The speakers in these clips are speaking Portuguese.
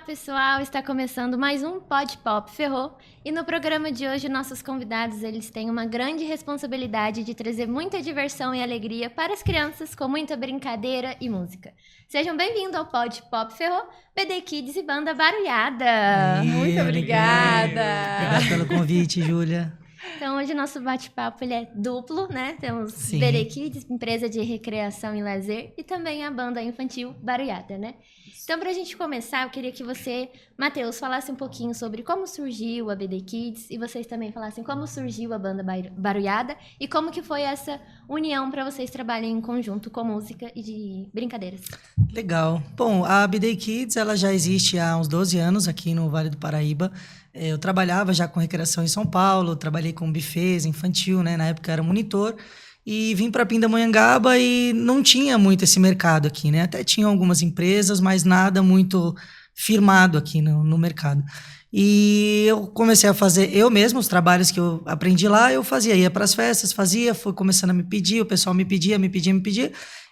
pessoal, está começando mais um Pod Pop Ferrou e no programa de hoje nossos convidados eles têm uma grande responsabilidade de trazer muita diversão e alegria para as crianças com muita brincadeira e música. Sejam bem-vindos ao Pod Pop Ferrou, BD Kids e Banda Barulhada. Muito obrigada! Obrigado pelo convite, Júlia. Então hoje nosso bate-papo ele é duplo, né? Temos Sim. BD Kids, empresa de recreação e lazer, e também a banda infantil Barulhada, né? Então, pra gente começar, eu queria que você, Matheus, falasse um pouquinho sobre como surgiu a BD Kids e vocês também falassem como surgiu a banda Barulhada e como que foi essa união para vocês trabalharem em conjunto com música e de brincadeiras. Legal. Bom, a BD Kids ela já existe há uns 12 anos aqui no Vale do Paraíba. Eu trabalhava já com recreação em São Paulo, trabalhei com buffets infantil, né? Na época era monitor. E vim para Pindamonhangaba e não tinha muito esse mercado aqui, né? Até tinha algumas empresas, mas nada muito firmado aqui no mercado. E eu comecei a fazer eu mesmo, os trabalhos que eu aprendi lá, eu fazia. Ia para as festas, fazia, foi começando a me pedir, o pessoal me pedia.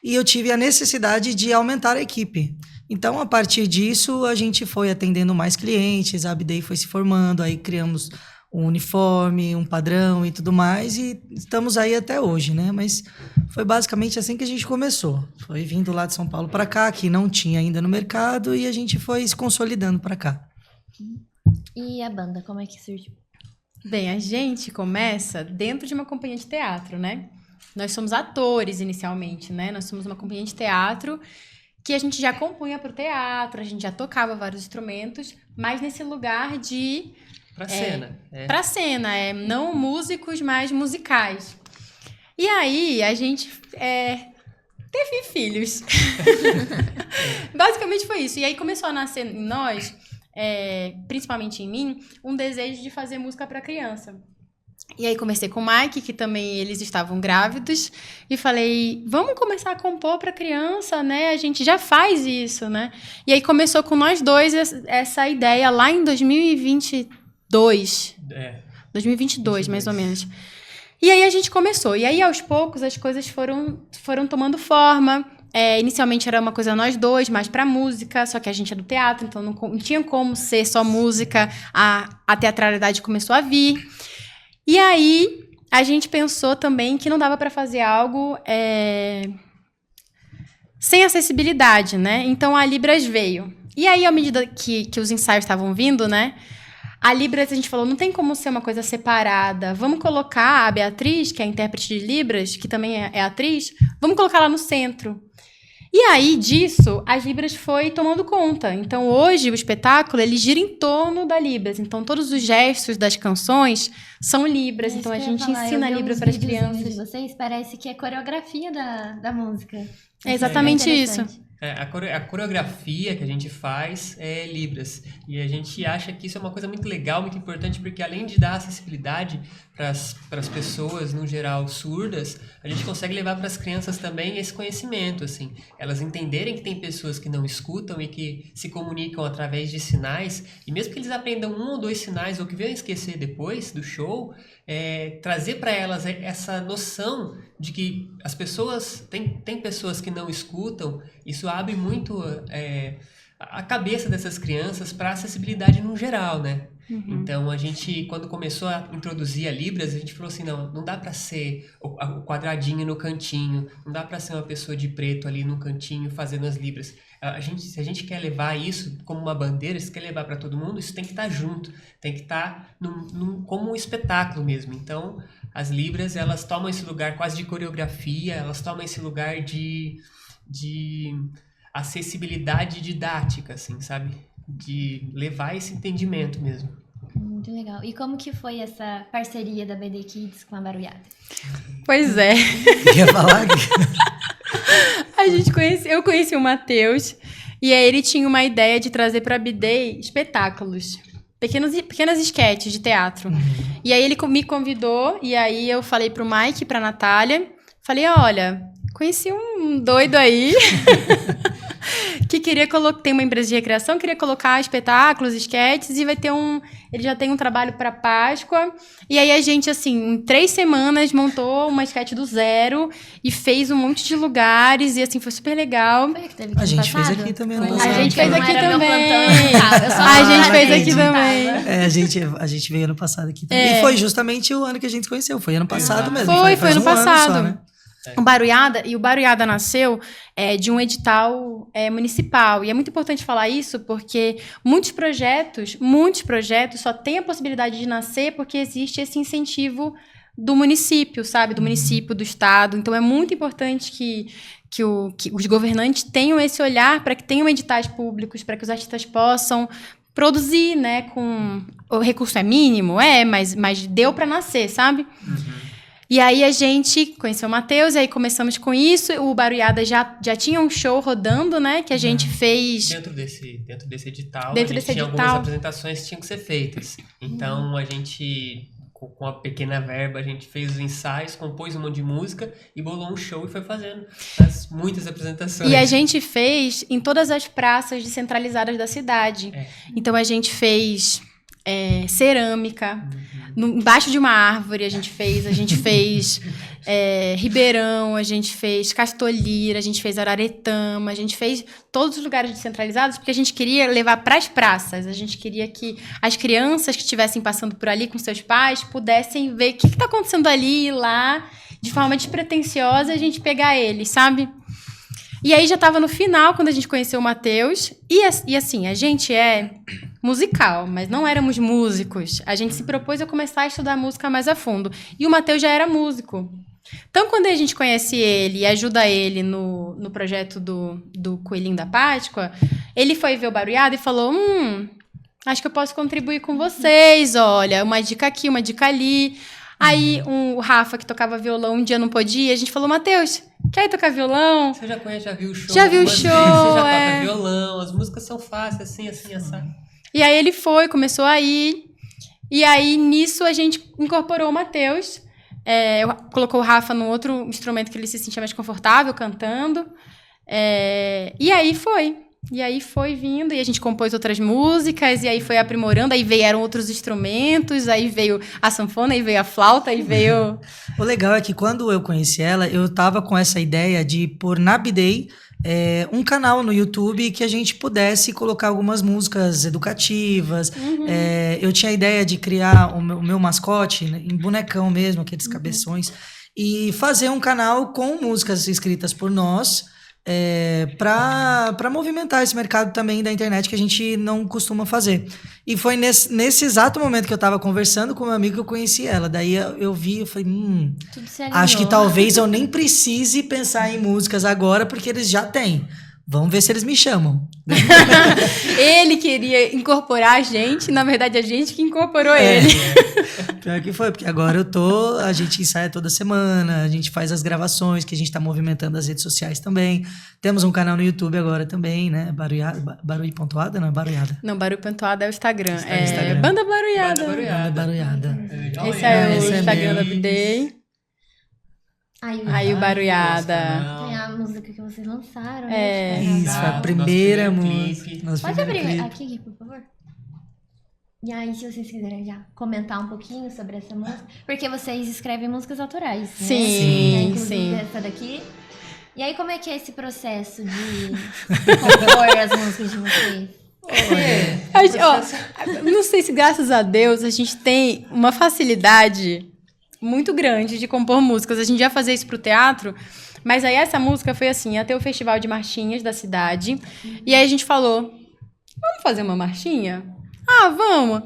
E eu tive a necessidade de aumentar a equipe. Então, a partir disso, a gente foi atendendo mais clientes, a Abdei foi se formando, aí criamos um uniforme, um padrão e tudo mais, e estamos aí até hoje, né? Mas foi basicamente assim que a gente começou. Foi vindo lá de São Paulo para cá, que não tinha ainda no mercado, e a gente foi se consolidando para cá. E a banda, como é que surgiu? Bem, a gente começa dentro de uma companhia de teatro, né? Nós somos atores inicialmente, né? Nós somos uma companhia de teatro que a gente já compunha para o teatro, a gente já tocava vários instrumentos, mas nesse lugar de... Pra cena. Pra cena, não músicos, mas musicais. E aí, a gente teve filhos. Basicamente foi isso. E aí começou a nascer em nós, principalmente em mim, um desejo de fazer música pra criança. E aí conversei com o Mike, que também eles estavam grávidos, e falei, vamos começar a compor para criança, né? A gente já faz isso, né? E aí começou com nós dois essa ideia lá em 2022, 2022, mais ou menos. E aí a gente começou. E aí, aos poucos, as coisas foram tomando forma. Inicialmente era uma coisa nós dois, mais pra música, só que a gente é do teatro, então não tinha como ser só música. A teatralidade começou a vir. E aí, a gente pensou também que não dava para fazer algo sem acessibilidade, né? Então, a Libras veio. E aí, à medida que os ensaios estavam vindo, né? A Libras, a gente falou, não tem como ser uma coisa separada. Vamos colocar a Beatriz, que é a intérprete de Libras, que também é atriz, vamos colocar lá no centro. E aí, disso, as Libras foi tomando conta. Então, hoje, o espetáculo, ele gira em torno da Libras. Então, todos os gestos das canções são Libras. Então, a gente ensina a Libra para as crianças. De vocês parece que é coreografia da música. É exatamente isso. A coreografia que a gente faz é Libras. E a gente acha que isso é uma coisa muito legal, muito importante, porque além de dar acessibilidade para as pessoas, no geral, surdas, a gente consegue levar para as crianças também esse conhecimento, assim. Elas entenderem que tem pessoas que não escutam e que se comunicam através de sinais, e mesmo que eles aprendam 1 ou 2 sinais ou que venham esquecer depois do show, trazer para elas essa noção de que as pessoas, tem pessoas que não escutam. Isso abre muito a cabeça dessas crianças para acessibilidade no geral, né? Uhum. Então, a gente, quando começou a introduzir a Libras, a gente falou assim, não dá para ser o quadradinho no cantinho, não dá para ser uma pessoa de preto ali no cantinho fazendo as Libras. Se a gente quer levar isso como uma bandeira, se quer levar para todo mundo, isso tem que estar junto, tem que estar como um espetáculo mesmo. Então, as Libras, elas tomam esse lugar quase de coreografia, elas tomam esse lugar de acessibilidade didática, assim, sabe? De levar esse entendimento mesmo. Muito legal. E como que foi essa parceria da BD Kids com a Barulhada? Pois é. Quer falar? Eu conheci o Matheus e aí ele tinha uma ideia de trazer para a BD espetáculos. Pequenas esquetes de teatro. Uhum. E aí ele me convidou e aí eu falei pro Mike e pra Natália. Falei, olha, conheci um doido aí que queria colocar... Tem uma empresa de recreação, queria colocar espetáculos, esquetes, e vai ter ele já tem um trabalho para Páscoa. E aí a gente, assim, em 3 semanas, montou uma esquete do zero e fez um monte de lugares, e assim, foi super legal. Foi que teve aqui A no gente fez passado? aqui também Foi. ano passado. A gente fez Não aqui era meu também. plantão, eu tava, eu só A gente tava fez lá, aqui não tava. também. A gente veio ano passado aqui também. E foi justamente o ano que a gente se conheceu. Foi ano passado mesmo. Foi Faz ano um ano passado. só, né? O Baruiada nasceu de um edital municipal. E é muito importante falar isso porque muitos projetos só têm a possibilidade de nascer porque existe esse incentivo do município, sabe? Do município, do estado. Então, é muito importante que os governantes tenham esse olhar para que tenham editais públicos, para que os artistas possam produzir, né? O recurso é mínimo, mas deu para nascer, sabe? E aí a gente conheceu o Matheus, e aí começamos com isso. O Baruiada já tinha um show rodando, né? Que a gente fez... Dentro desse edital, Dentro a gente desse tinha edital. algumas apresentações que tinham que ser feitas. Então, a gente, com a pequena verba, a gente fez os ensaios, compôs um monte de música e bolou um show e foi fazendo muitas apresentações. E a gente fez em todas as praças descentralizadas da cidade. Então, a gente fez cerâmica... Embaixo de uma árvore a gente fez Ribeirão, a gente fez Castolira, a gente fez Araretama, a gente fez todos os lugares descentralizados porque a gente queria levar para as praças, a gente queria que as crianças que estivessem passando por ali com seus pais pudessem ver o que está acontecendo ali e lá, de forma despretensiosa, a gente pegar eles, sabe? E aí já estava no final, quando a gente conheceu o Matheus. E assim, a gente é musical, mas não éramos músicos. A gente se propôs a começar a estudar música mais a fundo. E o Matheus já era músico. Então, quando a gente conhece ele e ajuda ele no projeto do Coelhinho da Páscoa, ele foi ver o Baruiada e falou, acho que eu posso contribuir com vocês, olha, uma dica aqui, uma dica ali. Aí o Rafa, que tocava violão, um dia não podia, a gente falou, Matheus, quer ir tocar violão? Você já conhece, já viu o show? Já viu o show, Você já toca violão, as músicas são fáceis, assim, assim. E aí ele começou a ir, e aí nisso a gente incorporou o Matheus, colocou o Rafa num outro instrumento que ele se sentia mais confortável, cantando, e aí foi vindo, e a gente compôs outras músicas, e aí foi aprimorando, aí vieram outros instrumentos, aí veio a sanfona, aí veio a flauta, aí veio... O legal é que quando eu conheci ela, eu tava com essa ideia de pôr na B-Day um canal no YouTube que a gente pudesse colocar algumas músicas educativas. Eu tinha a ideia de criar o meu mascote, né, em bonecão mesmo, aqueles cabeções, e fazer um canal com músicas escritas por nós, para movimentar esse mercado também da internet que a gente não costuma fazer. E foi nesse exato momento que eu estava conversando com meu amigo que eu conheci ela. Daí eu vi, eu falei, Tudo se alinhou. acho que talvez eu nem precise pensar em músicas agora, porque eles já têm. Vamos ver se eles me chamam. Ele queria incorporar a gente, na verdade a gente que incorporou ele. Pior que foi, porque agora a gente ensaia toda semana, a gente faz as gravações, que a gente tá movimentando as redes sociais também. Temos um canal no YouTube agora também, né? Barulho.ada, não é Baruiada? Não, Barulho.ada é o Instagram. Instagram. Banda Baruiada. Baruiada. Esse é Esse o é Instagram meu. da B-Day. Aí o Baruiada. Tem a música que vocês lançaram, né? Isso, foi a primeira nosso música. clipe. Nosso Pode primeiro abrir clipe. aqui, por favor? E aí, se vocês quiserem já comentar um pouquinho sobre essa música, porque vocês escrevem músicas autorais, né? Sim, Inclusive sim. essa daqui. E aí, como é que é esse processo de compor as músicas de vocês? Não sei se graças a Deus a gente tem uma facilidade muito grande de compor músicas. A gente já fazia isso pro teatro, mas aí essa música foi assim, ia ter o Festival de Marchinhas da cidade, e aí a gente falou, vamos fazer uma marchinha? Ah, vamos!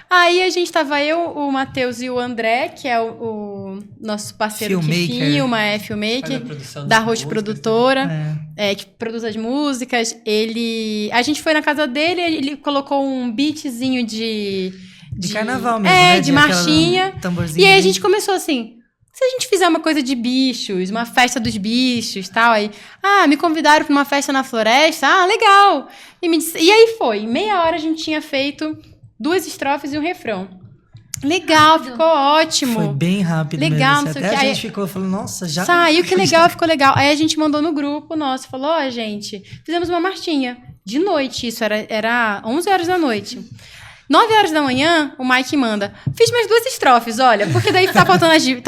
Aí a gente tava o Matheus e o André, que é o nosso parceiro que filma, filmmaker, da Roche Produtora, que produz as músicas. A gente foi na casa dele, ele colocou um beatzinho de carnaval mesmo, né? De marchinha. Tamborzinho. E aí a gente começou assim, se a gente fizer uma coisa de bichos, uma festa dos bichos, tal, aí, me convidaram para uma festa na floresta, legal. E aí foi, em meia hora a gente tinha feito 2 estrofes e um refrão. Legal, ficou ótimo. Foi bem rápido Legal, mesmo. não sei Até o que. a Aí gente ficou falando, nossa, já... saiu, que legal, ficou legal. Aí a gente mandou no grupo nosso, falou, ó, gente, fizemos uma marchinha. De noite, isso, era 11 horas da noite. 9 horas da manhã, o Mike manda, fiz mais 2 estrofes, olha, porque daí tá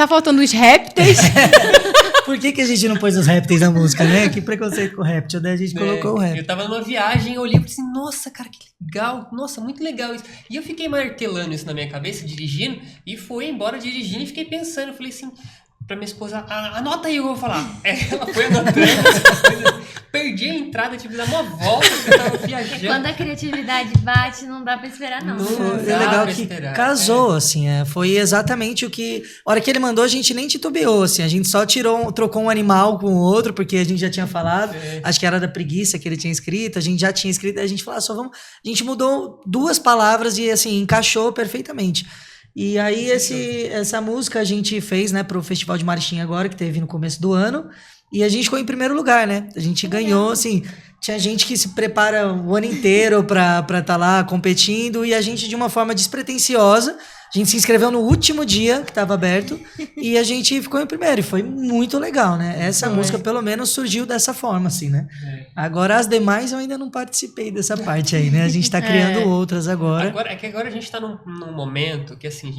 faltando os répteis. Por que a gente não pôs os répteis na música, né? Que preconceito com o réptil, daí a gente colocou o réptil. Eu tava numa viagem, eu olhei e falei assim, nossa, cara, que legal, nossa, muito legal isso. E eu fiquei martelando isso na minha cabeça, dirigindo, e fui embora dirigindo e fiquei pensando, eu falei assim, pra minha esposa, anota aí o que eu vou falar. Ela foi anotando essas coisas, perdi a entrada, tive que dar uma volta, porque eu tava viajando. Quando a criatividade bate, não dá pra esperar, não. É legal que casou, assim, foi exatamente o que... A hora que ele mandou, a gente nem titubeou, assim, a gente só trocou um animal com o outro, porque a gente já tinha falado, acho que era da preguiça que ele tinha escrito, a gente já tinha escrito, aí a gente falou, só vamos... A gente mudou 2 palavras e, assim, encaixou perfeitamente. E aí, essa música a gente fez, né, pro Festival de Marichinha agora, que teve no começo do ano, e a gente ficou em primeiro lugar, né? A gente ganhou, assim, tinha gente que se prepara o ano inteiro pra tá lá competindo, e a gente, de uma forma despretensiosa, a gente se inscreveu no último dia que estava aberto, e a gente ficou em primeiro, e foi muito legal, né? Essa música, pelo menos, surgiu dessa forma, assim, né? Agora, as demais, eu ainda não participei dessa parte aí, né? A gente tá criando outras agora. Agora a gente tá num momento que, assim, a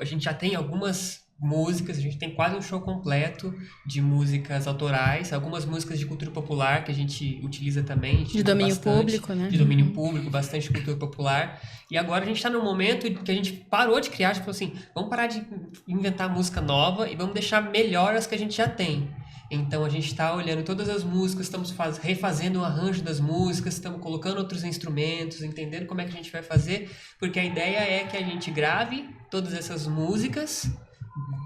gente já tem algumas músicas, a gente tem quase um show completo de músicas autorais, algumas músicas de cultura popular que a gente utiliza também. De domínio público, né? De domínio público, bastante cultura popular. E agora a gente tá num momento que a gente parou de criar, tipo assim, vamos parar de inventar música nova e vamos deixar melhor as que a gente já tem. Então a gente está olhando todas as músicas, estamos refazendo o arranjo das músicas, estamos colocando outros instrumentos, entendendo como é que a gente vai fazer, porque a ideia é que a gente grave todas essas músicas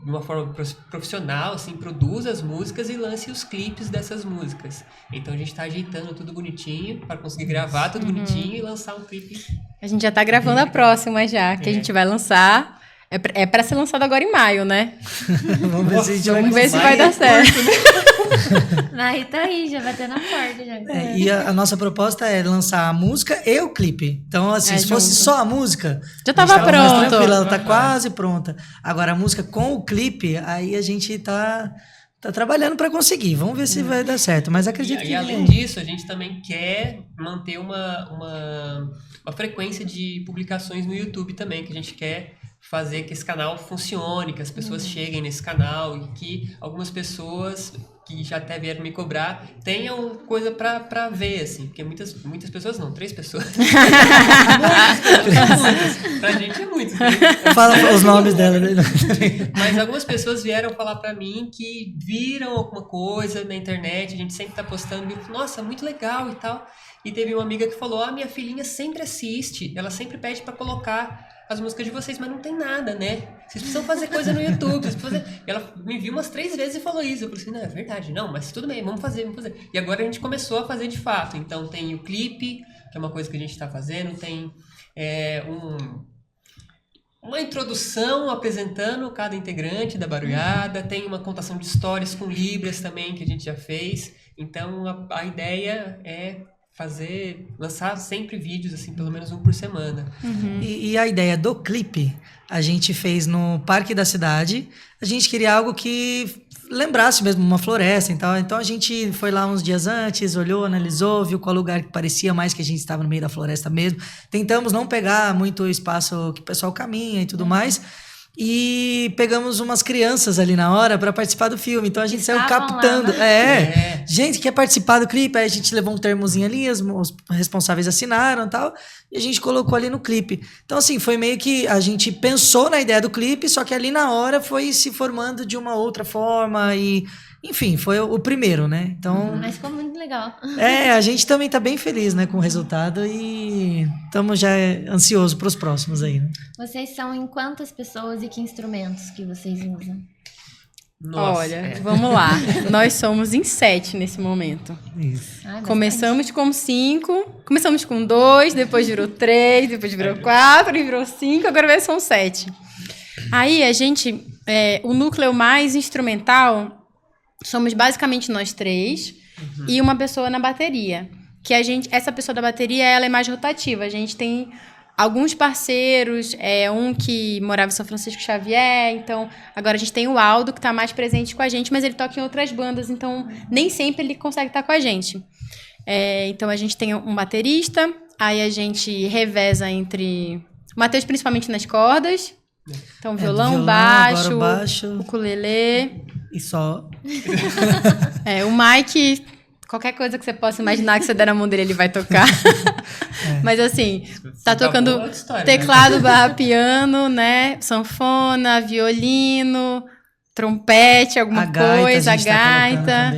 de uma forma profissional, assim, produza as músicas e lance os clipes dessas músicas. Então a gente está ajeitando tudo bonitinho para conseguir gravar tudo bonitinho e lançar um clipe. A gente já tá gravando a próxima já, que a gente vai lançar. É pra ser lançado agora em maio, né? Vamos ver se vai dar certo. Mas tá aí, já vai ter na porta. Já. E a nossa proposta é lançar a música e o clipe. Então, assim, se fosse só a música... Já tava pronto. Ela tá quase pronta. Agora, a música com o clipe, aí a gente tá trabalhando para conseguir. Vamos ver se vai dar certo. Mas acredito que... E além disso, a gente também quer manter uma frequência de publicações no YouTube também, que a gente quer fazer que esse canal funcione, que as pessoas cheguem nesse canal e que algumas pessoas que já até vieram me cobrar tenham coisa pra ver, assim, porque muitas pessoas não, 3 pessoas. muitas. Pra gente é muitas. Né? Fala os nomes dela. Né? Mas algumas pessoas vieram falar pra mim que viram alguma coisa na internet, a gente sempre tá postando, e eu, nossa, muito legal e tal. E teve uma amiga que falou, minha filhinha sempre assiste, ela sempre pede pra colocar as músicas de vocês, mas não tem nada, né? Vocês precisam fazer coisa no YouTube. E ela me viu umas 3 vezes e falou isso. Eu falei assim, não, é verdade, não, mas tudo bem, vamos fazer. E agora a gente começou a fazer de fato. Então tem o clipe, que é uma coisa que a gente está fazendo, tem uma introdução apresentando cada integrante da Barulhada, tem uma contação de histórias com Libras também, que a gente já fez. Então a ideia é lançar sempre vídeos, assim, pelo menos um por semana. E a ideia do clipe, a gente fez no Parque da Cidade. A gente queria algo que lembrasse mesmo uma floresta e tal. Então a gente foi lá uns dias antes, olhou, analisou, viu qual lugar que parecia mais que a gente estava no meio da floresta mesmo. Tentamos não pegar muito espaço que o pessoal caminha e tudo mais. E pegamos umas crianças ali na hora para participar do filme. Então a gente saiu captando. Lá, né? Gente, quer participar do clipe? Aí a gente levou um termozinho ali, os responsáveis assinaram e tal. E a gente colocou ali no clipe. Então, assim, foi meio que a gente pensou na ideia do clipe, só que ali na hora foi se formando de uma outra forma e... Enfim, foi o primeiro, né? Então... Mas ficou muito legal. A gente também tá bem feliz, né, com o resultado e estamos já ansiosos para os próximos aí, né? Vocês são em quantas pessoas e que instrumentos que vocês usam? Nossa, olha, vamos lá. Nós somos em 7 nesse momento. Isso. Começamos com 5, começamos com 2, depois virou 3, depois virou 4, e virou 5, agora são 7. Aí a gente, o núcleo mais instrumental... Somos basicamente nós 3 e uma pessoa na bateria. Que essa pessoa da bateria, ela é mais rotativa. A gente tem alguns parceiros, um que morava em São Francisco Xavier, então agora a gente tem o Aldo, que está mais presente com a gente, mas ele toca em outras bandas, então nem sempre ele consegue estar com a gente. Então a gente tem um baterista, aí a gente reveza entre... O Matheus principalmente nas cordas, então violão, baixo, ukulele... E só. O Mike... Qualquer coisa que você possa imaginar que você der na mão dele, ele vai tocar. Mas assim, tá tocando teclado barra piano, né? Sanfona, violino, trompete, alguma coisa, a gaita.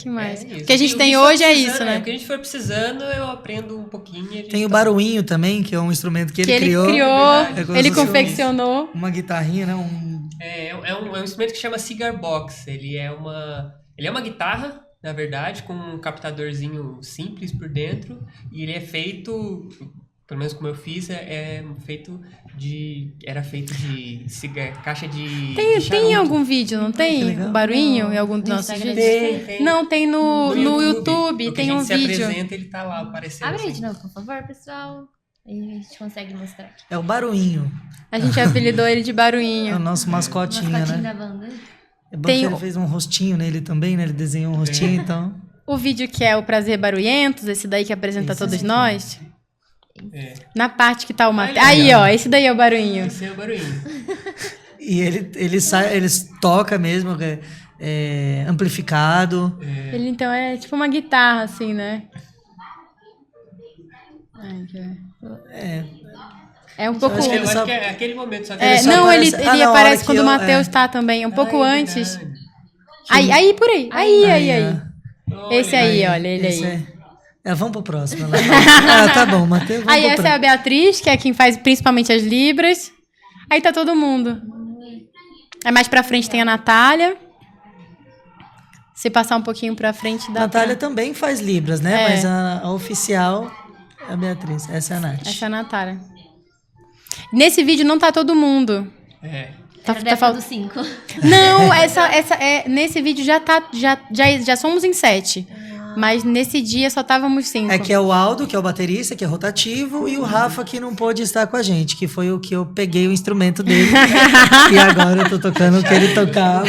Que mais? O que a gente tem hoje é isso, né? O que a gente for precisando, eu aprendo um pouquinho. Tem o baruinho também, que é um instrumento que ele criou. Ele confeccionou. Uma guitarrinha, né? É um instrumento que chama Cigar Box. Ele é uma guitarra, na verdade, com um captadorzinho simples por dentro. E ele é feito, pelo menos como eu fiz, era feito de caixa de Tem algum vídeo, não tem? O barulhinho em algum dos nossos vídeos? Tem. Não, tem no YouTube, tem um vídeo. Se apresenta, ele tá lá aparecendo. Abre aí de novo, por favor, pessoal. Aí a gente consegue mostrar aqui. É o barulhinho. A gente apelidou ele de barulhinho. É o nosso mascotinho, Mascotinho né? da banda. É bom que ele fez um rostinho nele também, né? Ele desenhou um rostinho, então... O vídeo que é o Prazer Barulhentos, esse daí que apresenta todos nós. Na parte que tá o Matheus. Aí, ó, esse daí é o barulhinho. Esse é o barulhinho. E ele toca mesmo, amplificado. Ele, então, é tipo uma guitarra, assim, né? É um pouco... Eu acho que é aquele momento, só que ele aparece quando o Matheus tá também, um pouco antes. Aí, por aí. Aí. Esse aí, olha, ele aí. Vamos pro próximo. Tá bom, Matheus. Aí essa é a Beatriz, que é quem faz principalmente as libras. Aí tá todo mundo. Aí mais pra frente tem a Natália. Se passar um pouquinho pra frente... Natália também faz libras, né? Mas a oficial é a Beatriz. Essa é a Nath. Essa é a Natália. Nesse vídeo não tá todo mundo. Tá falando 5. Não, nesse vídeo já somos em 7. Mas nesse dia só estávamos 5. É que é o Aldo, que é o baterista, que é rotativo, e o Rafa, que não pôde estar com a gente, que foi o que eu peguei o instrumento dele. E agora eu tô tocando o que ele tocava.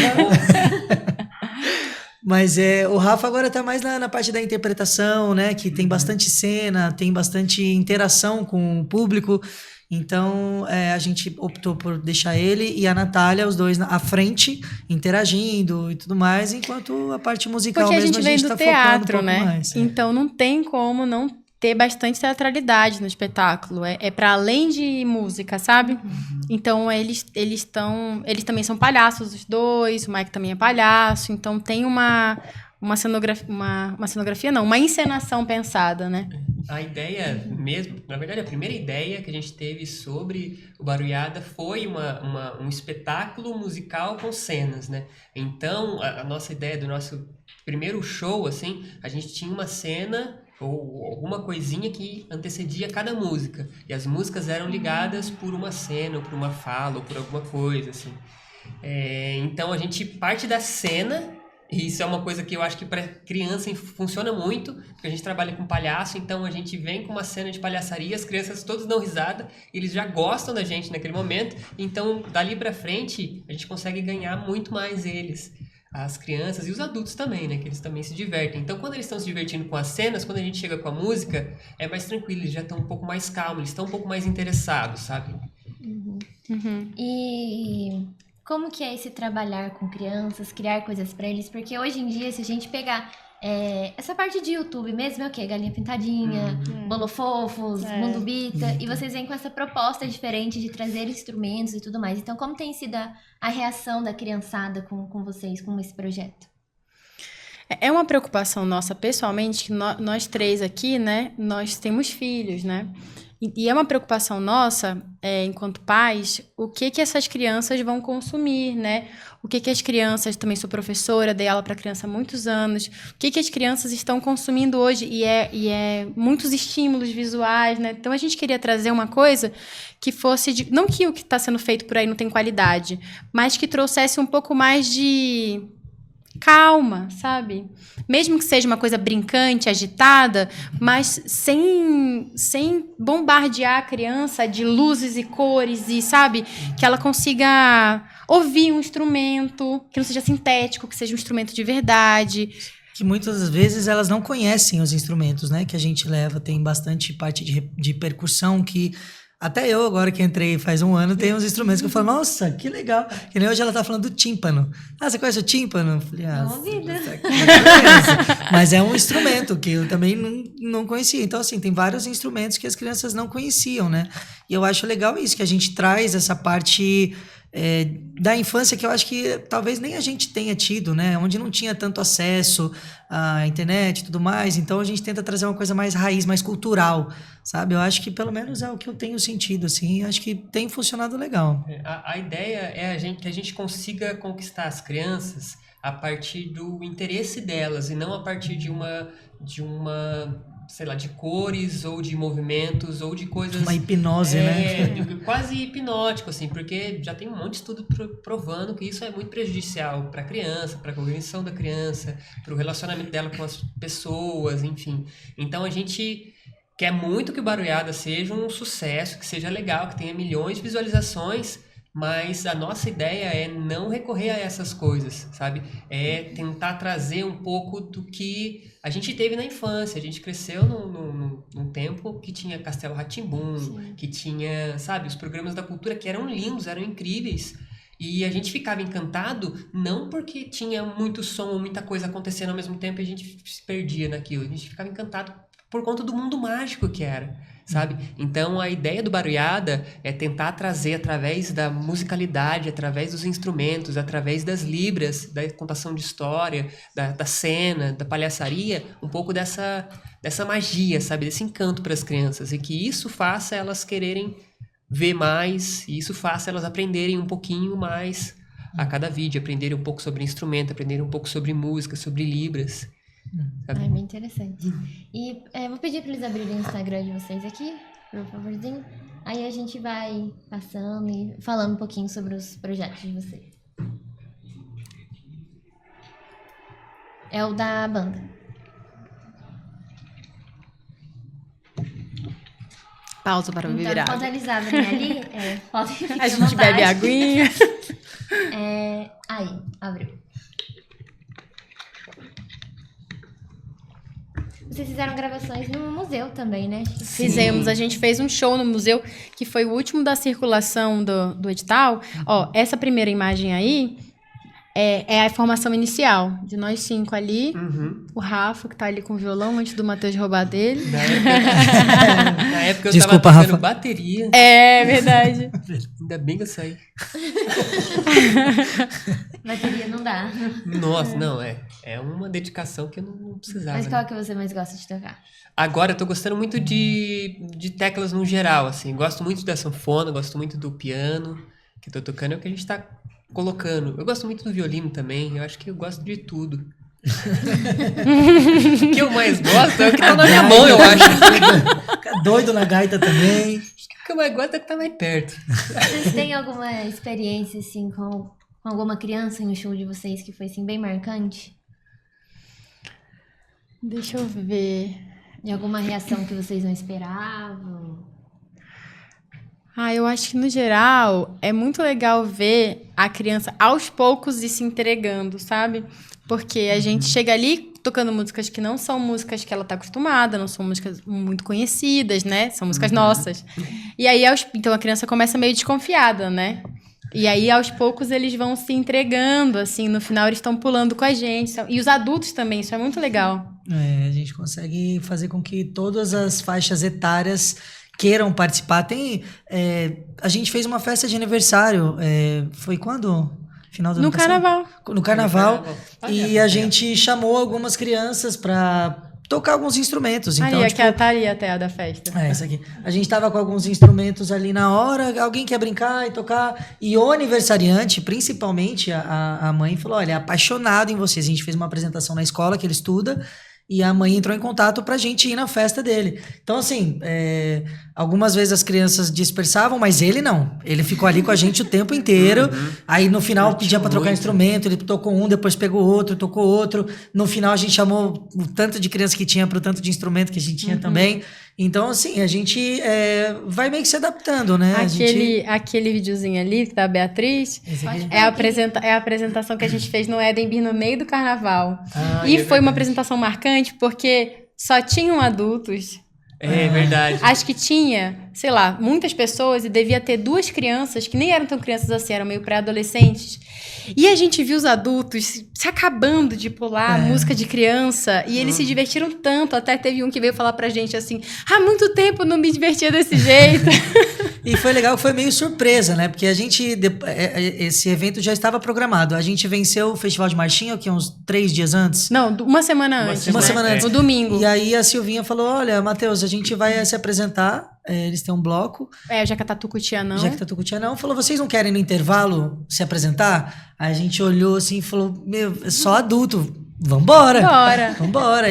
Mas o Rafa agora tá mais na parte da interpretação, né? Que tem bastante cena, tem bastante interação com o público. Então, a gente optou por deixar ele e a Natália, os dois à frente, interagindo e tudo mais, enquanto a parte musical porque mesmo a gente tá teatro, focando um pouco mais. Então, não tem como não ter bastante teatralidade no espetáculo. É para além de música, sabe? Então, eles também são palhaços, os dois, o Mike também é palhaço, então tem uma cenografia não, uma encenação pensada, né? A ideia mesmo, na verdade, a primeira ideia que a gente teve sobre o Barulhada foi um espetáculo musical com cenas, né? Então, a nossa ideia do nosso primeiro show, assim, a gente tinha uma cena ou alguma coisinha que antecedia cada música. E as músicas eram ligadas por uma cena, ou por uma fala, ou por alguma coisa, assim. Então, a gente parte da cena. E isso é uma coisa que eu acho que para criança funciona muito, porque a gente trabalha com palhaço, então a gente vem com uma cena de palhaçaria, as crianças todas dão risada, eles já gostam da gente naquele momento, então dali para frente a gente consegue ganhar muito mais eles, as crianças e os adultos também, né, que eles também se divertem. Então quando eles estão se divertindo com as cenas, quando a gente chega com a música, é mais tranquilo, eles já estão um pouco mais calmos, eles estão um pouco mais interessados, sabe? E... como que é esse trabalhar com crianças, criar coisas pra eles? Porque hoje em dia, se a gente pegar essa parte de YouTube mesmo, é o quê? Galinha Pintadinha, Bolofofos, Mundo Bita, e vocês vêm com essa proposta diferente de trazer instrumentos e tudo mais. Então, como tem sido a reação da criançada com vocês, com esse projeto? É uma preocupação nossa, pessoalmente, que nós três aqui, né, nós temos filhos, né? E é uma preocupação nossa, enquanto pais, o que essas crianças vão consumir, né? O que as crianças, também sou professora, dei aula para criança há muitos anos, o que as crianças estão consumindo hoje, e é muitos estímulos visuais, né? Então, a gente queria trazer uma coisa que fosse, não que o que está sendo feito por aí não tem qualidade, mas que trouxesse um pouco mais de calma, sabe? Mesmo que seja uma coisa brincante, agitada, mas sem bombardear a criança de luzes e cores e, sabe? Que ela consiga ouvir um instrumento, que não seja sintético, que seja um instrumento de verdade. Que muitas vezes elas não conhecem os instrumentos, né? Que a gente leva, tem bastante parte de percussão que... Até eu, agora que entrei faz um ano, tem uns instrumentos que eu falo, nossa, que legal. Que nem hoje ela tá falando do tímpano. Ah, você conhece o tímpano? Eu falei, mas é um instrumento que eu também não conhecia. Então, assim, tem vários instrumentos que as crianças não conheciam, né? E eu acho legal isso, que a gente traz essa parte... da infância que eu acho que talvez nem a gente tenha tido, né? Onde não tinha tanto acesso à internet e tudo mais. Então a gente tenta trazer uma coisa mais raiz, mais cultural, sabe? Eu acho que pelo menos é o que eu tenho sentido, assim. Acho que tem funcionado legal. A ideia é que a gente consiga conquistar as crianças a partir do interesse delas e não a partir de uma sei lá, de cores ou de movimentos ou de coisas... Uma hipnose, né? Quase hipnótico, assim, porque já tem um monte de estudo provando que isso é muito prejudicial para a criança, para a cognição da criança, para o relacionamento dela com as pessoas, enfim. Então a gente quer muito que o Barulhada seja um sucesso, que seja legal, que tenha milhões de visualizações, mas a nossa ideia é não recorrer a essas coisas, sabe? É tentar trazer um pouco do que a gente teve na infância. A gente cresceu num tempo que tinha Castelo Rá-Tim-Bum, que tinha, sabe, os programas da cultura que eram lindos, eram incríveis. E a gente ficava encantado não porque tinha muito som ou muita coisa acontecendo ao mesmo tempo e a gente se perdia naquilo. A gente ficava encantado por conta do mundo mágico que era, sabe? Então, a ideia do Barulhada é tentar trazer, através da musicalidade, através dos instrumentos, através das libras, da contação de história, da cena, da palhaçaria, um pouco dessa magia, sabe? Desse encanto para as crianças. E que isso faça elas quererem ver mais, e isso faça elas aprenderem um pouquinho mais a cada vídeo, aprenderem um pouco sobre instrumento, aprenderem um pouco sobre música, sobre libras. Ai, bem interessante. E vou pedir para eles abrirem o Instagram de vocês aqui, por favorzinho. Aí a gente vai passando e falando um pouquinho sobre os projetos de vocês. É o da banda. Pausa para beber Então, água. quando eles abrem ali, podem ficar A à gente vontade. bebe aguinha. Aí, abriu. Vocês fizeram gravações no museu também, né? Fizemos, a gente fez um show no museu, que foi o último da circulação do edital. Ó, essa primeira imagem aí é a formação inicial, de nós 5 ali. O Rafa, que tá ali com o violão, antes do Matheus roubar dele. Na época eu Desculpa, tava tocando Rafa. bateria. É verdade. Ainda bem que eu saí. Bateria não dá. Nossa, não, é uma dedicação que eu não precisava. Mas né? qual que você mais gosta de tocar? Agora eu tô gostando muito de teclas no geral, assim. Gosto muito da sanfona, gosto muito do piano que eu tô tocando, é o que a gente tá colocando. Eu gosto muito do violino também, eu acho que eu gosto de tudo. O que eu mais gosto é o que tá na minha mão, eu acho. Fica doido na gaita também. O que eu mais gosto é o que tá mais perto. Vocês têm alguma experiência, assim, com alguma criança em um show de vocês que foi, assim, bem marcante? Deixa eu ver. De alguma reação que vocês não esperavam? Eu acho que, no geral, é muito legal ver a criança, aos poucos, ir se entregando, sabe? Porque a gente chega ali tocando músicas que não são músicas que ela tá acostumada, não são músicas muito conhecidas, né? São músicas nossas. E aí, então, a criança começa meio desconfiada, né? E aí, aos poucos, eles vão se entregando, assim. No final, eles estão pulando com a gente. E os adultos também, isso é muito legal. A gente consegue fazer com que todas as faixas etárias queiram participar. A gente fez uma festa de aniversário, foi quando? Final do ano passado? Carnaval. No carnaval. Olha, E a gente chamou algumas crianças para tocar alguns instrumentos. Então, Ali, tá ali até a da festa. essa aqui. A gente tava com alguns instrumentos ali na hora, alguém quer brincar e tocar. E o aniversariante, principalmente a mãe, falou: olha, é apaixonado em vocês. A gente fez uma apresentação na escola que ele estuda. e a mãe entrou em contato pra gente ir na festa dele. Então, assim, algumas vezes as crianças dispersavam, mas ele não. Ele ficou ali com a gente o tempo inteiro. Aí, no final, pedia pra trocar instrumento. Ele tocou um, depois pegou outro, tocou outro. No final, a gente chamou o tanto de criança que tinha pro tanto de instrumento que a gente tinha também. Então, assim, a gente vai meio que se adaptando, né? Aquele videozinho ali, da Beatriz, é a apresentação que a gente fez no Edinburgh no meio do carnaval. E foi uma apresentação marcante porque só tinham adultos. É verdade. Acho que tinha, sei lá, muitas pessoas e devia ter 2 crianças que nem eram tão crianças assim, eram meio pré-adolescentes. E a gente viu os adultos se acabando de pular música de criança e eles se divertiram tanto. Até teve um que veio falar pra gente assim: há muito tempo não me divertia desse jeito. E foi legal, foi meio surpresa, né? Porque a gente, esse evento já estava programado. A gente venceu o Festival de Marchinha, que uns 3 dias antes. Não, uma semana antes. Uma semana antes. No domingo. E aí a Silvinha falou: olha, Matheus, a gente vai se apresentar. Eles têm um bloco. Jacatatu Cutia não. Jacatatu Cutia não. Falou: vocês não querem no intervalo se apresentar? Aí a gente olhou assim e falou: meu, é só adulto. Vambora.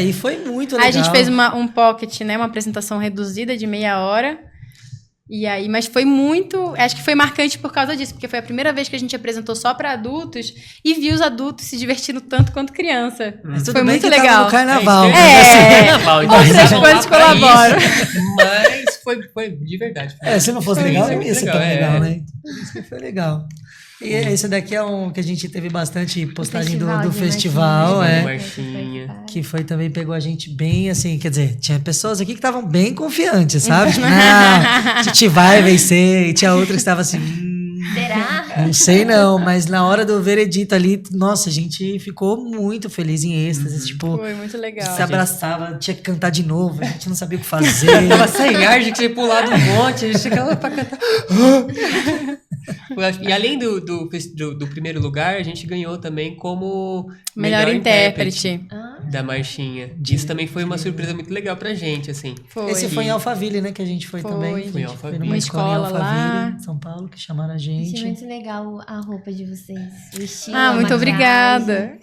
E foi muito legal. Aí a gente fez um pocket, né? Uma apresentação reduzida de meia hora. E aí, mas foi muito... Acho que foi marcante por causa disso, porque foi a primeira vez que a gente apresentou só para adultos e viu os adultos se divertindo tanto quanto criança. Mas tudo foi bem muito que legal. Tava no carnaval. Carnaval, então outras coisas colaboram. Mas foi de verdade. Se não fosse legal, não ia ser tão legal, né? Isso que foi legal. E esse daqui é um que a gente teve bastante postagem do festival, Marchinha. Que foi também, pegou a gente bem, assim, quer dizer, tinha pessoas aqui que estavam bem confiantes, sabe? Tipo, não, a gente vai vencer. E tinha outra que estava assim... Será? Não sei não, mas na hora do veredito ali, nossa, a gente ficou muito feliz em êxtase, tipo... Foi muito legal. Se abraçava, tinha que cantar de novo, a gente não sabia o que fazer. Tava sem ar, a gente tinha pulado um monte, a gente chegava pra cantar... E além do primeiro lugar, a gente ganhou também como melhor intérprete da Marchinha. Isso também foi uma surpresa muito legal pra gente, assim. Esse foi em Alphaville, né, que a gente foi também. Foi em Alphaville. Foi numa escola em Alphaville, lá. São Paulo, que chamaram a gente. Achei muito legal a roupa de vocês. O estilo, muito obrigada.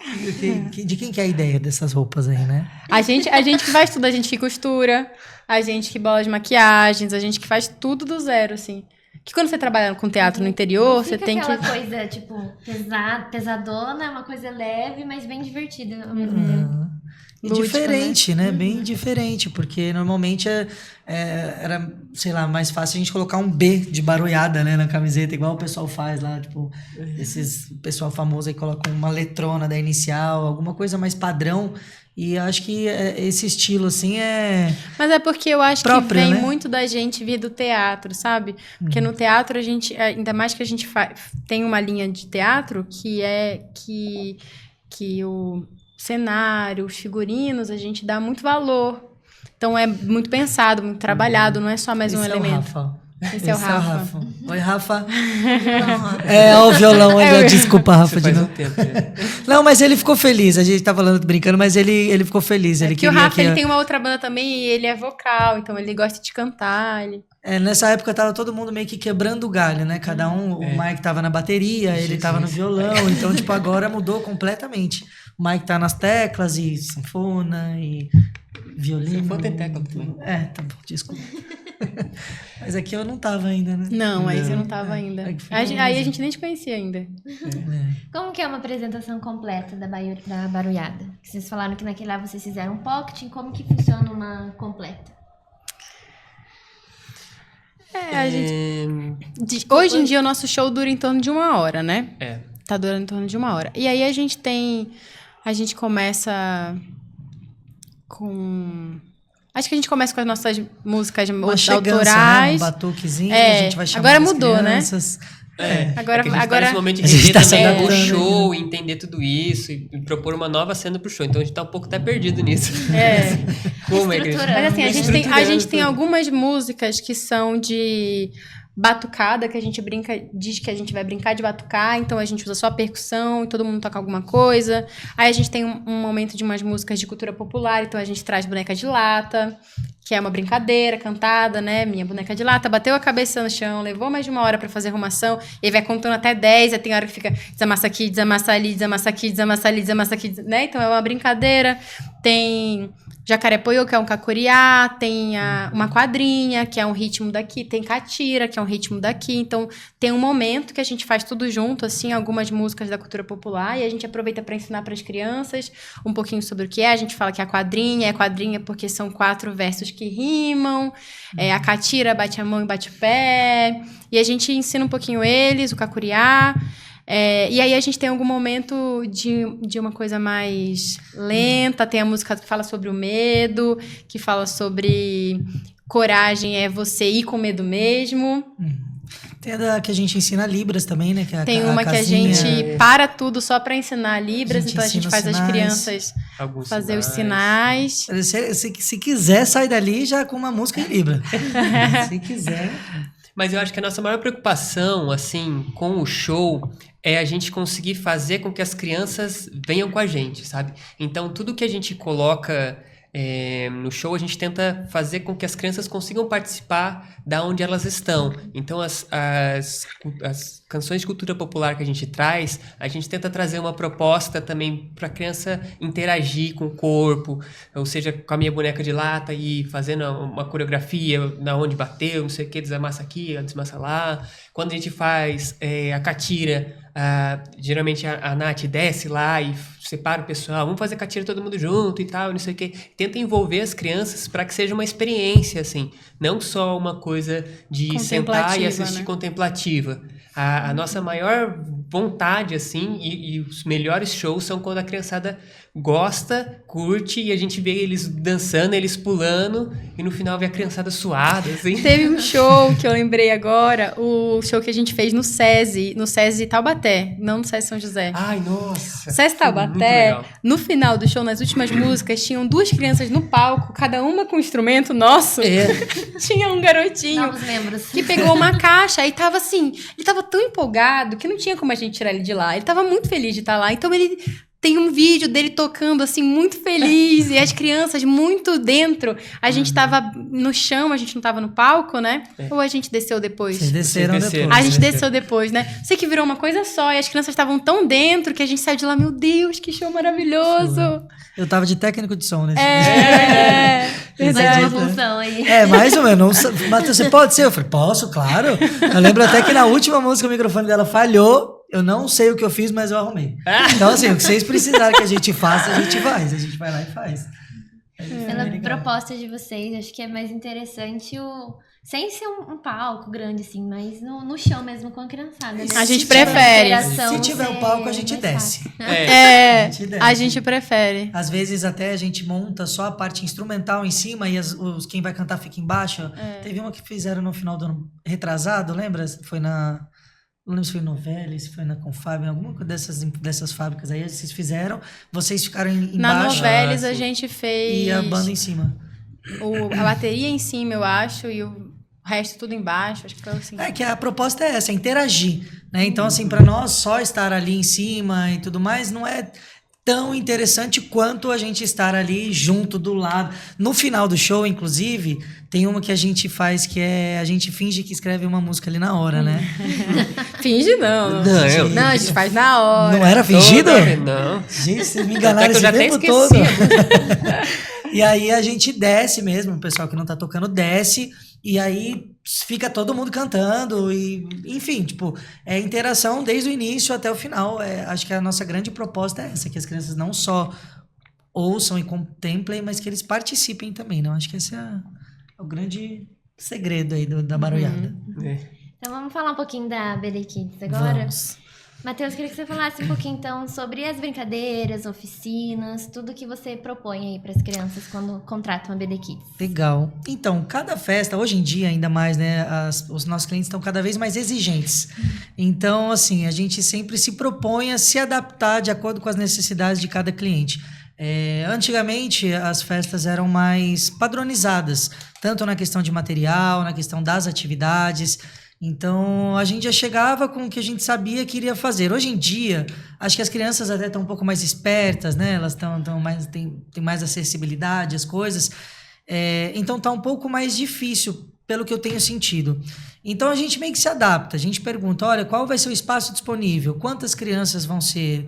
De quem que é a ideia dessas roupas aí, né? A gente que faz tudo, a gente que costura, a gente que bola as maquiagens, a gente que faz tudo do zero, assim. Que quando você trabalha com teatro no interior, você tem que... aquela coisa, tipo, pesadona, uma coisa leve, mas bem divertida ao mesmo tempo. E Lúdica, diferente, né? Bem diferente, porque normalmente era, sei lá, mais fácil a gente colocar um B de barulhada, né, na camiseta, igual o pessoal faz lá, tipo, o pessoal famoso aí coloca uma letrona da inicial, alguma coisa mais padrão. E acho que esse estilo, assim, Mas é porque eu acho próprio, que vem né? muito da gente vir do teatro, sabe? Porque no teatro a gente... Ainda mais que a gente tem uma linha de teatro que é que o cenário, os figurinos, a gente dá muito valor. Então é muito pensado, muito trabalhado, não é só mais um elemento. Esse é o Rafa. Oi, Rafa. O violão ainda. Desculpa, Rafa, de novo. Não, mas ele ficou feliz. A gente tá falando, brincando, mas ele ficou feliz. Ele que o Rafa ele tem uma outra banda também e ele é vocal, então ele gosta de cantar. Nessa época tava todo mundo meio que quebrando o galho, né? Cada um, o Mike tava na bateria, ele tava no violão. Então, tipo, agora mudou completamente. O Mike tá nas teclas e sanfona e violino. Sanfona tem tecla também. Tá bom, desculpa. Mas aqui eu não tava ainda, né? Não, aí você não tava ainda. Aí a gente nem te conhecia ainda. Como que é uma apresentação completa da Barulhada? Vocês falaram que naquele lá vocês fizeram um pocket, como que funciona uma completa? Hoje em dia o nosso show dura em torno de 1 hora, né? Tá durando em torno de 1 hora. E aí a gente começa com... Acho que a gente começa com as nossas músicas autorais. Né? Um batuquezinho, a gente vai chamar agora mudou, crianças. né? Agora nesse momento de a gente tá entender o né? show, entender tudo isso e propor uma nova cena pro show. Então a gente tá um pouco até perdido nisso. Como é que Mas assim, a gente tem algumas músicas que são de batucada, que a gente diz que a gente vai brincar de batucar, então a gente usa só percussão e todo mundo toca alguma coisa. Aí a gente tem um momento de umas músicas de cultura popular, então a gente traz boneca de lata. que é uma brincadeira cantada, né? Minha boneca de lata bateu a cabeça no chão, levou mais de 1 hora pra fazer arrumação, e aí vai contando até 10, aí tem hora que fica desamassa aqui, desamassa ali, desamassa aqui, desamassa ali, desamassa aqui, né? Então é uma brincadeira. Tem Jacarepoiô, que é um cacuriá, tem uma quadrinha, que é um ritmo daqui, tem catira, que é um ritmo daqui. Então, tem um momento que a gente faz tudo junto, assim, algumas músicas da cultura popular, e a gente aproveita para ensinar para as crianças um pouquinho sobre o que é. A gente fala que é quadrinha porque são 4 versos que rimam, a catira bate a mão e bate o pé, e a gente ensina um pouquinho eles, o cacuriá. E aí a gente tem algum momento de uma coisa mais lenta, tem a música que fala sobre o medo, que fala sobre coragem é você ir com medo mesmo. Tem a que a gente ensina Libras também, né? Que é Tem uma que a gente para tudo só para ensinar Libras, então a gente faz as crianças fazer os sinais. Se quiser, sai dali já com uma música em Libra. Se quiser... Mas eu acho que a nossa maior preocupação, assim, com o show é a gente conseguir fazer com que as crianças venham com a gente, sabe? Então, tudo que a gente coloca no show, a gente tenta fazer com que as crianças consigam participar da onde elas estão. Então, as canções de cultura popular que a gente traz, a gente tenta trazer uma proposta também para a criança interagir com o corpo, ou seja, com a minha boneca de lata e fazendo uma coreografia na onde bateu, não sei o que, desamassa aqui, desamassa lá. Quando a gente faz a catira, geralmente a Nath desce lá e separa o pessoal, vamos fazer catira todo mundo junto e tal, não sei o que. Tenta envolver as crianças para que seja uma experiência, assim, não só uma coisa de sentar e assistir, né? Contemplativa. A nossa maior vontade, assim, e os melhores shows são quando a criançada gosta, curte, e a gente vê eles dançando, eles pulando, e no final vê a criançada suada, assim. Teve um show que eu lembrei agora, o show que a gente fez no SESI Taubaté, não no SESI São José. Ai, nossa! SESI Taubaté, no final do show, nas últimas músicas, tinham 2 crianças no palco, cada uma com um instrumento nosso. Tinha um garotinho Novos membros. que pegou uma caixa e tava assim, ele tava tão empolgado que não tinha como a gente tirar ele de lá. Ele tava muito feliz de estar lá, então ele... Tem um vídeo dele tocando, assim, muito feliz. E as crianças muito dentro. A gente tava no chão, a gente não tava no palco, né? Ou a gente desceu depois? Vocês desceram depois. A gente desceu depois, né? Sei que virou uma coisa só. E as crianças estavam tão dentro que a gente saiu de lá. Meu Deus, que show maravilhoso! Eu tava de técnico de som nesse Verdade. Uma função aí. Mais ou menos. Matheus, você pode ser? Eu falei, posso, claro. Eu lembro até que na última música o microfone dela falhou. Eu não sei o que eu fiz, mas eu arrumei. Então, assim, o que vocês precisarem que a gente faça, a gente faz. A gente vai lá e faz. Pela proposta de vocês, acho que é mais interessante sem ser um palco grande, assim, mas no chão mesmo com a criançada, né? A gente prefere. Se tiver um palco, a gente desce. A gente prefere. Às vezes até a gente monta só a parte instrumental em cima e quem vai cantar fica embaixo. Teve uma que fizeram no final do ano retrasado, lembra? Foi na... Não lembro se foi Novelli, se foi na Confab, alguma dessas fábricas aí, vocês fizeram, vocês ficaram embaixo. Na Novellis a gente fez... E a banda em cima. A bateria em cima, eu acho, e o resto tudo embaixo, acho que foi assim. Que a proposta é essa, é interagir, né? Então, assim, para nós só estar ali em cima e tudo mais, não é tão interessante quanto a gente estar ali junto, do lado. No final do show, inclusive, tem uma que a gente faz que a gente finge que escreve uma música ali na hora, né? Finge não. Não, a gente faz na hora. Não era fingido? Não. Gente, vocês me enganaram esse tempo todo. E aí a gente desce mesmo, o pessoal que não tá tocando desce, e aí fica todo mundo cantando, e enfim, tipo, é interação desde o início até o final. Acho que a nossa grande proposta é essa, que as crianças não só ouçam e contemplem, mas que eles participem também, né? Acho que esse é o grande segredo aí da barulhada. Então vamos falar um pouquinho da BD Kids agora? Vamos. Matheus, queria que você falasse um pouquinho, então, sobre as brincadeiras, oficinas, tudo que você propõe aí para as crianças quando contratam a BD Kids. Legal. Então, cada festa, hoje em dia, ainda mais, né, os nossos clientes estão cada vez mais exigentes. Então, assim, a gente sempre se propõe a se adaptar de acordo com as necessidades de cada cliente. Antigamente, as festas eram mais padronizadas, tanto na questão de material, na questão das atividades. Então, a gente já chegava com o que a gente sabia que iria fazer. Hoje em dia, acho que as crianças até estão um pouco mais espertas, né? Elas têm mais acessibilidade às coisas. Então tá um pouco mais difícil, pelo que eu tenho sentido. Então a gente meio que se adapta, a gente pergunta, olha, qual vai ser o espaço disponível? Quantas crianças vão ser?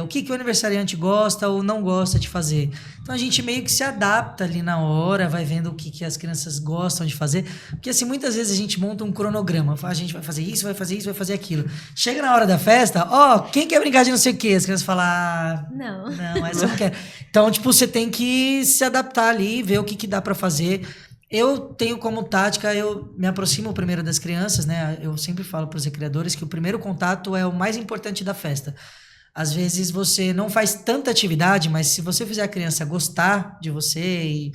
O que o aniversariante gosta ou não gosta de fazer? Então a gente meio que se adapta ali na hora, vai vendo o que as crianças gostam de fazer. Porque assim, muitas vezes a gente monta um cronograma, a gente vai fazer isso, vai fazer isso, vai fazer aquilo. Chega na hora da festa, quem quer brincar de não sei o quê? As crianças falam, Não, essa eu não quero. Então, tipo, você tem que se adaptar ali, ver o que dá para fazer. Eu tenho como tática, eu me aproximo primeiro das crianças, né? Eu sempre falo para os recreadores que o primeiro contato é o mais importante da festa. Às vezes você não faz tanta atividade, mas se você fizer a criança gostar de você e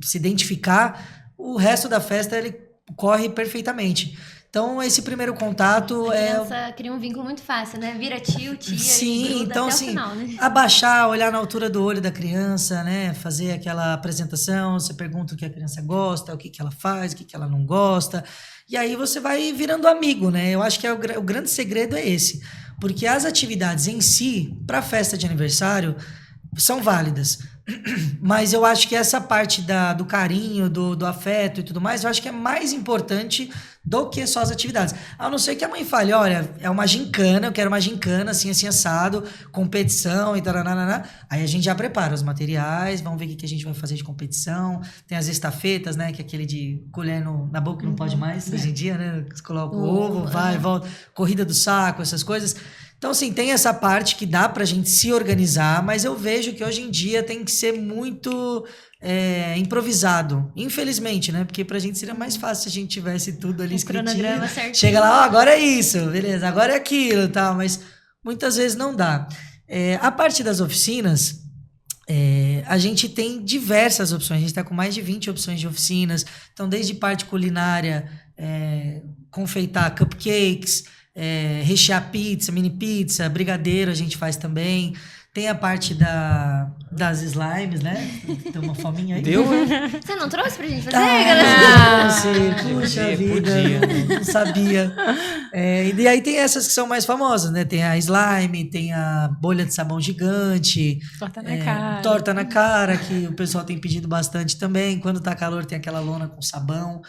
se identificar, o resto da festa ele corre perfeitamente. Então, esse primeiro contato a criança cria um vínculo muito fácil, né? Vira tio, tia Sim, e gruda então até assim, o final, né? abaixar, olhar na altura do olho da criança, né? Fazer aquela apresentação, você pergunta o que a criança gosta, o que ela faz, o que ela não gosta. E aí você vai virando amigo, né? Eu acho que o grande segredo é esse. Porque as atividades em si, para a festa de aniversário, são válidas. Mas eu acho que essa parte do carinho, do afeto e tudo mais, eu acho que é mais importante do que só as atividades. A não ser que a mãe fale, olha, é uma gincana, eu quero uma gincana, assim assado, competição e tal. Aí a gente já prepara os materiais, vamos ver o que a gente vai fazer de competição. Tem as estafetas, né, que é aquele de colher na boca que não pode mais, hoje em dia, né, você coloca o ovo, vai, volta, corrida do saco, essas coisas. Então, assim, tem essa parte que dá pra gente se organizar, mas eu vejo que hoje em dia tem que ser muito improvisado. Infelizmente, né? Porque pra gente seria mais fácil se a gente tivesse tudo ali escritinho. Cronograma certinho. Chega lá, agora é isso, beleza, agora é aquilo e tal, mas muitas vezes não dá. A parte das oficinas, a gente tem diversas opções, a gente está com mais de 20 opções de oficinas, então desde parte culinária, confeitar cupcakes, rechear pizza, mini pizza, brigadeiro a gente faz também. Tem a parte das slimes, né? Tem uma fominha aí. Deu? Você não trouxe pra gente fazer, Puxa vida, não sabia. E aí tem essas que são mais famosas, né? Tem a slime, tem a bolha de sabão gigante. Torta na cara. Torta na cara, que o pessoal tem pedido bastante também. Quando tá calor tem aquela lona com sabão.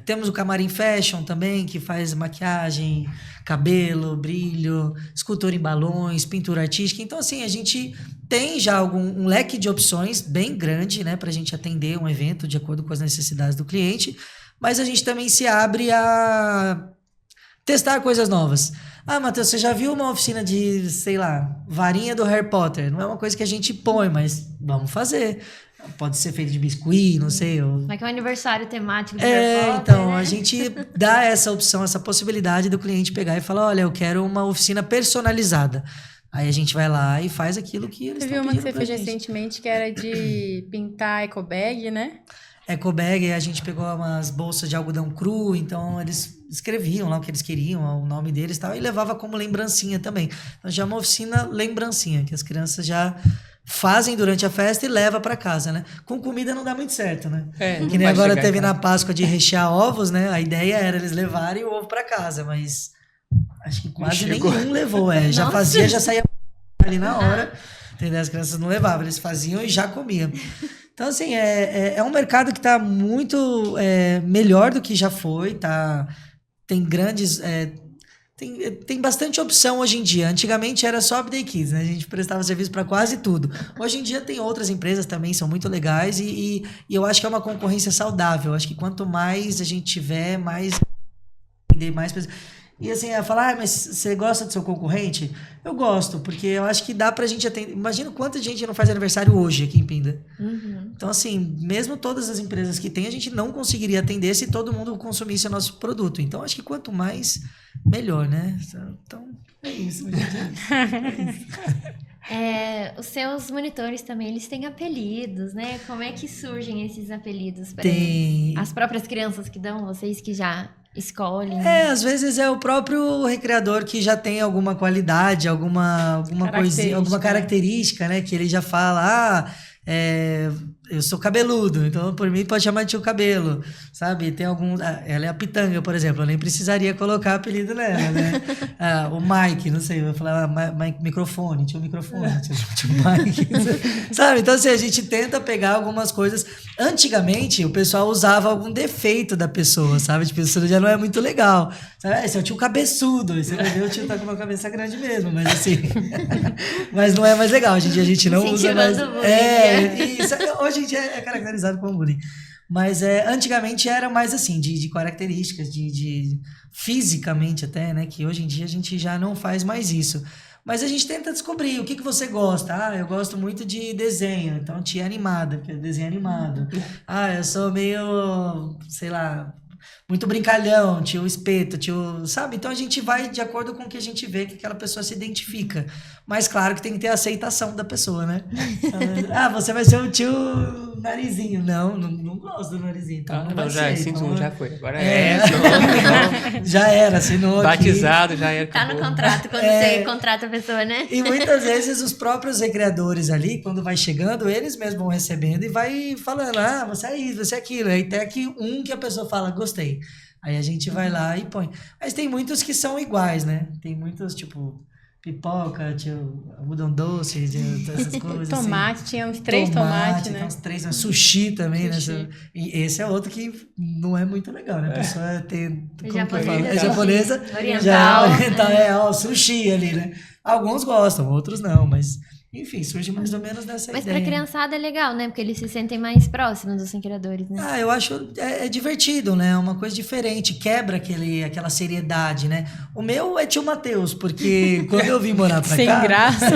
Temos o Camarim Fashion também, que faz maquiagem, cabelo, brilho, escultura em balões, pintura artística. Então, assim, a gente tem já um leque de opções bem grande, né, para a gente atender um evento de acordo com as necessidades do cliente, mas a gente também se abre a testar coisas novas. Matheus, você já viu uma oficina de, sei lá, varinha do Harry Potter? Não é uma coisa que a gente põe, mas vamos fazer. Pode ser feito de biscuit, não sei. Mas que é um aniversário temático de Harry Potter, então, né? a gente dá essa opção, essa possibilidade do cliente pegar e falar, olha, eu quero uma oficina personalizada. Aí a gente vai lá e faz aquilo que eles estão pedindo. Você viu uma que você fez recentemente que era de pintar eco bag, né? Eco bag, a gente pegou umas bolsas de algodão cru, então eles escreviam lá o que eles queriam, o nome deles e tal, e levava como lembrancinha também. Então já é uma oficina lembrancinha, que as crianças já fazem durante a festa e levam para casa, né? Com comida não dá muito certo, né? Que nem agora teve na Páscoa de rechear ovos, né? A ideia era eles levarem o ovo para casa, mas acho que quase nenhum levou, já fazia, já saía ali na hora, entendeu? As crianças não levavam, eles faziam e já comiam. Então, assim, é um mercado que está muito melhor do que já foi, tem grandes... Tem bastante opção hoje em dia. Antigamente era só Upday Kids, né? A gente prestava serviço para quase tudo. Hoje em dia tem outras empresas também, são muito legais e eu acho que é uma concorrência saudável. Eu acho que quanto mais a gente tiver, mais pessoas. E assim, ela fala, mas você gosta do seu concorrente? Eu gosto, porque eu acho que dá pra gente atender. Imagina quanta gente não faz aniversário hoje aqui em Pinda. Uhum. Então, assim, mesmo todas as empresas que tem, a gente não conseguiria atender se todo mundo consumisse o nosso produto. Então, acho que quanto mais, melhor, né? Então, é isso. Os seus monitores também, eles têm apelidos, né? Como é que surgem esses apelidos para Tem. eles? As próprias crianças que dão, vocês que já escolhem? Às vezes é o próprio recreador que já tem alguma qualidade, alguma coisinha, alguma característica, né? Que ele já fala, eu sou cabeludo, então por mim pode chamar de tio cabelo, sabe? Tem algum... ela é a Pitanga, por exemplo, eu nem precisaria colocar apelido nela, né? O Mike, não sei, eu vou falar microfone, tio microfone, tio Mike, sabe? Então assim, a gente tenta pegar algumas coisas. Antigamente, o pessoal usava algum defeito da pessoa, sabe? Tipo, isso já não é muito legal. Sabe? Esse é o tio cabeçudo, você vai ver o tio tá com uma cabeça grande mesmo, mas assim... mas não é mais legal, hoje em dia a gente não usa mais... Isso, hoje em dia é caracterizado como bullying. Mas antigamente era mais assim, de características, de fisicamente até, né? Que hoje em dia a gente já não faz mais isso. Mas a gente tenta descobrir o que você gosta. Eu gosto muito de desenho, então tia animada, porque é desenho animado. Eu sou meio, sei lá... muito brincalhão, tio espeto, tio... Sabe? Então a gente vai de acordo com o que a gente vê que aquela pessoa se identifica. Mas claro que tem que ter a aceitação da pessoa, né? Você vai ser o tio narizinho. Não gosto do narizinho. Então não já ser, sinto então... já foi. Agora não. Já era, assinou batizado, já era. Tá no contrato, quando você contrata a pessoa, né? E muitas vezes os próprios recreadores ali, quando vai chegando, eles mesmos vão recebendo e vai falando, você é isso, você é aquilo. Aí até que que a pessoa fala, gostei. Aí a gente vai lá e põe. Mas tem muitos que são iguais, né? Tem muitos, tipo, pipoca, algodão doce, essas coisas. Tomate, assim. tinha uns 3 tomates, né? Uns 3, sushi também, sushi. né? E esse é outro que não é muito legal, né? A pessoa tem... Japonesa, é japonesa. oriental. Sushi ali, né? Alguns gostam, outros não, mas... Enfim, surge mais ou menos dessa Mas ideia. pra criançada é legal, né? Porque eles se sentem mais próximos dos criadores, né? Eu acho divertido, né? Uma coisa diferente, quebra aquela seriedade, né? O meu é tio Matheus, porque quando eu vim morar pra cá... Sem graça.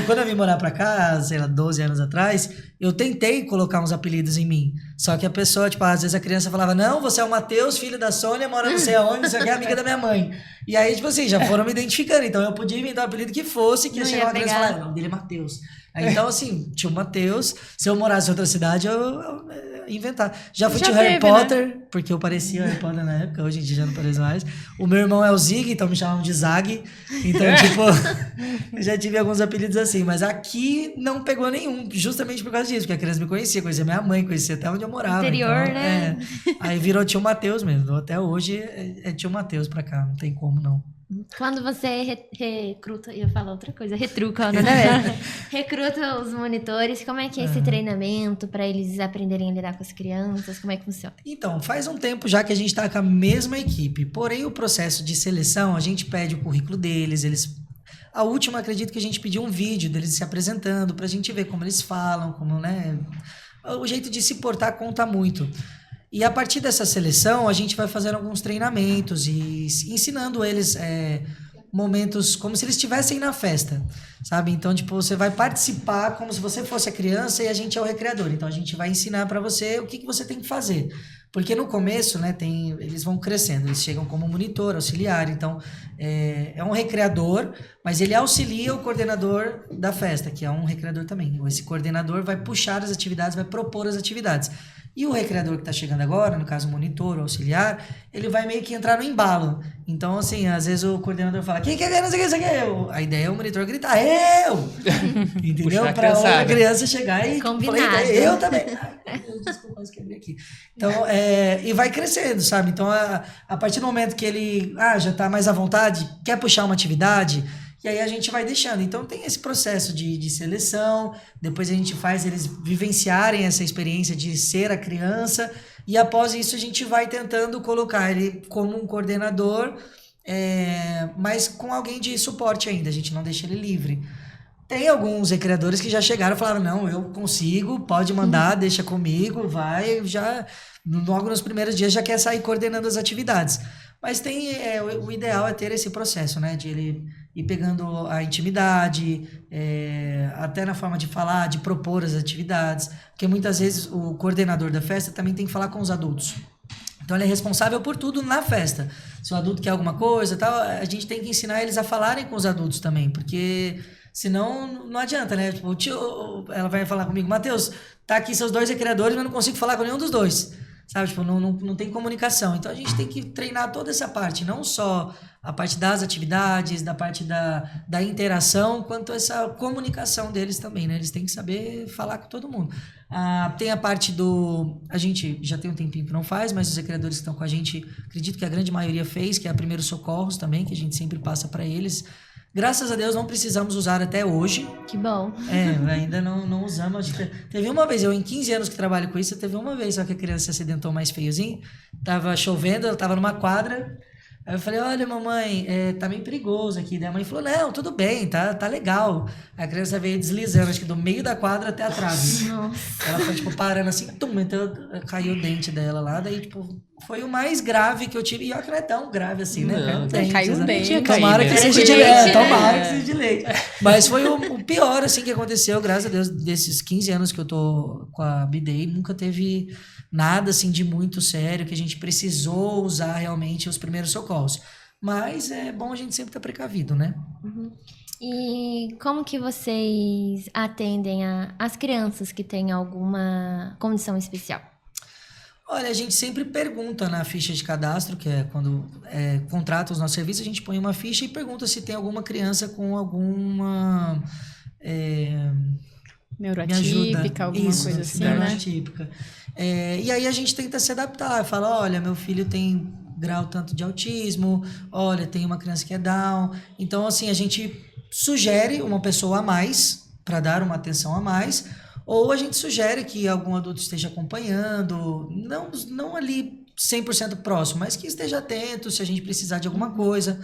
Quando eu vim morar pra cá, sei lá, 12 anos atrás, eu tentei colocar uns apelidos em mim. Só que a pessoa, tipo, às vezes a criança falava, não, você é o Matheus, filho da Sônia, mora não sei aonde, você é amiga da minha mãe. E aí, tipo assim, já foram me identificando. Então eu podia inventar o apelido que fosse, que ia chegar uma criança e falar, o nome dele é Matheus. Então, assim, tio Matheus, se eu morasse em outra cidade, eu ia inventar. Já fui tio Harry Potter, né? Porque eu parecia Harry Potter na época, hoje em dia já não pareço mais. O meu irmão é o Zig, então me chamavam de Zag. Então, tipo, eu já tive alguns apelidos assim. Mas aqui não pegou nenhum, justamente por causa disso, porque a criança me conhecia minha mãe, conhecia até onde eu morava. Interior, então, né? Aí virou tio Matheus mesmo. Até hoje é tio Matheus pra cá, não tem como não. Quando você recruta, ia falar outra coisa, retruca, nada a ver. Recruta os monitores, como é que é esse treinamento para eles aprenderem a lidar com as crianças, como é que funciona? Então, faz um tempo já que a gente está com a mesma equipe, porém o processo de seleção, a gente pede o currículo deles, a última, acredito que a gente pediu um vídeo deles se apresentando, pra gente ver como eles falam, como, né, o jeito de se portar conta muito. E a partir dessa seleção, a gente vai fazendo alguns treinamentos e ensinando eles momentos como se eles estivessem na festa, sabe? Então, tipo, você vai participar como se você fosse a criança e a gente é o recreador. Então, a gente vai ensinar para você o que você tem que fazer. Porque no começo, né, eles vão crescendo, eles chegam como monitor, auxiliar. Então, é um recreador, mas ele auxilia o coordenador da festa, que é um recreador também. Esse coordenador vai puxar as atividades, vai propor as atividades. E o recreador que está chegando agora, no caso o monitor, o auxiliar, ele vai meio que entrar no embalo. Então, assim, às vezes o coordenador fala, quem quer ganhar, não sei o que, a ideia é o monitor gritar, eu! Entendeu? Para outra criança chegar e falar, eu também. Ai, desculpa, eu quebrei aqui. Então, e vai crescendo, sabe? Então, a partir do momento que ele já está mais à vontade, quer puxar uma atividade, e aí a gente vai deixando. Então tem esse processo de seleção, depois a gente faz eles vivenciarem essa experiência de ser a criança, e após isso a gente vai tentando colocar ele como um coordenador, mas com alguém de suporte ainda, a gente não deixa ele livre. Tem alguns recreadores que já chegaram e falaram, não, eu consigo, pode mandar, deixa comigo, vai, já logo nos primeiros dias já quer sair coordenando as atividades. Mas o ideal é ter esse processo, né, de ele ir pegando a intimidade, até na forma de falar, de propor as atividades, porque muitas vezes o coordenador da festa também tem que falar com os adultos. Então ele é responsável por tudo na festa. Se o adulto quer alguma coisa, tal, a gente tem que ensinar eles a falarem com os adultos também, porque senão não adianta, né? Tipo, ela vai falar comigo, Matheus, tá aqui seus 2 recreadores, mas não consigo falar com nenhum dos 2. sabe? Tipo, não tem comunicação. Então, a gente tem que treinar toda essa parte, não só a parte das atividades, da parte da interação, quanto essa comunicação deles também, né? Eles têm que saber falar com todo mundo. Tem a parte a gente já tem um tempinho que não faz, mas os recreadores que estão com a gente, acredito que a grande maioria fez, que é a Primeiros Socorros também, que a gente sempre passa para eles. Graças a Deus não precisamos usar até hoje. Que bom. Ainda não usamos. Acho que teve uma vez, eu em 15 anos que trabalho com isso, teve uma vez só que a criança se acidentou mais feiozinho. Tava chovendo, ela tava numa quadra. Aí eu falei, olha, mamãe, tá meio perigoso aqui. Daí a mãe falou, não, tudo bem, tá legal. A criança veio deslizando, acho que do meio da quadra até a trave. Nossa. Ela foi, tipo, parando assim, então caiu o dente dela lá. Daí, tipo, foi o mais grave que eu tive. E olha que não é tão grave assim, né? Não, caiu um dente. Tomara que seja de leite. Tomara que seja de leite. Mas foi o pior, assim, que aconteceu. Graças a Deus, desses 15 anos que eu tô com a B-Day, nunca teve nada, assim, de muito sério, que a gente precisou usar realmente os primeiros socorros. Mas é bom a gente sempre estar precavido, né? Uhum. E como que vocês atendem as crianças que têm alguma condição especial? Olha, a gente sempre pergunta na ficha de cadastro, que é quando contrata os nossos serviços, a gente põe uma ficha e pergunta se tem alguma criança com alguma... neuroatípica, alguma coisa assim, né? Neuroatípica. E aí a gente tenta se adaptar, fala, olha, meu filho tem grau tanto de autismo, olha, tem uma criança que é Down. Então, assim, a gente sugere uma pessoa a mais, para dar uma atenção a mais, ou a gente sugere que algum adulto esteja acompanhando, não ali 100% próximo, mas que esteja atento se a gente precisar de alguma coisa.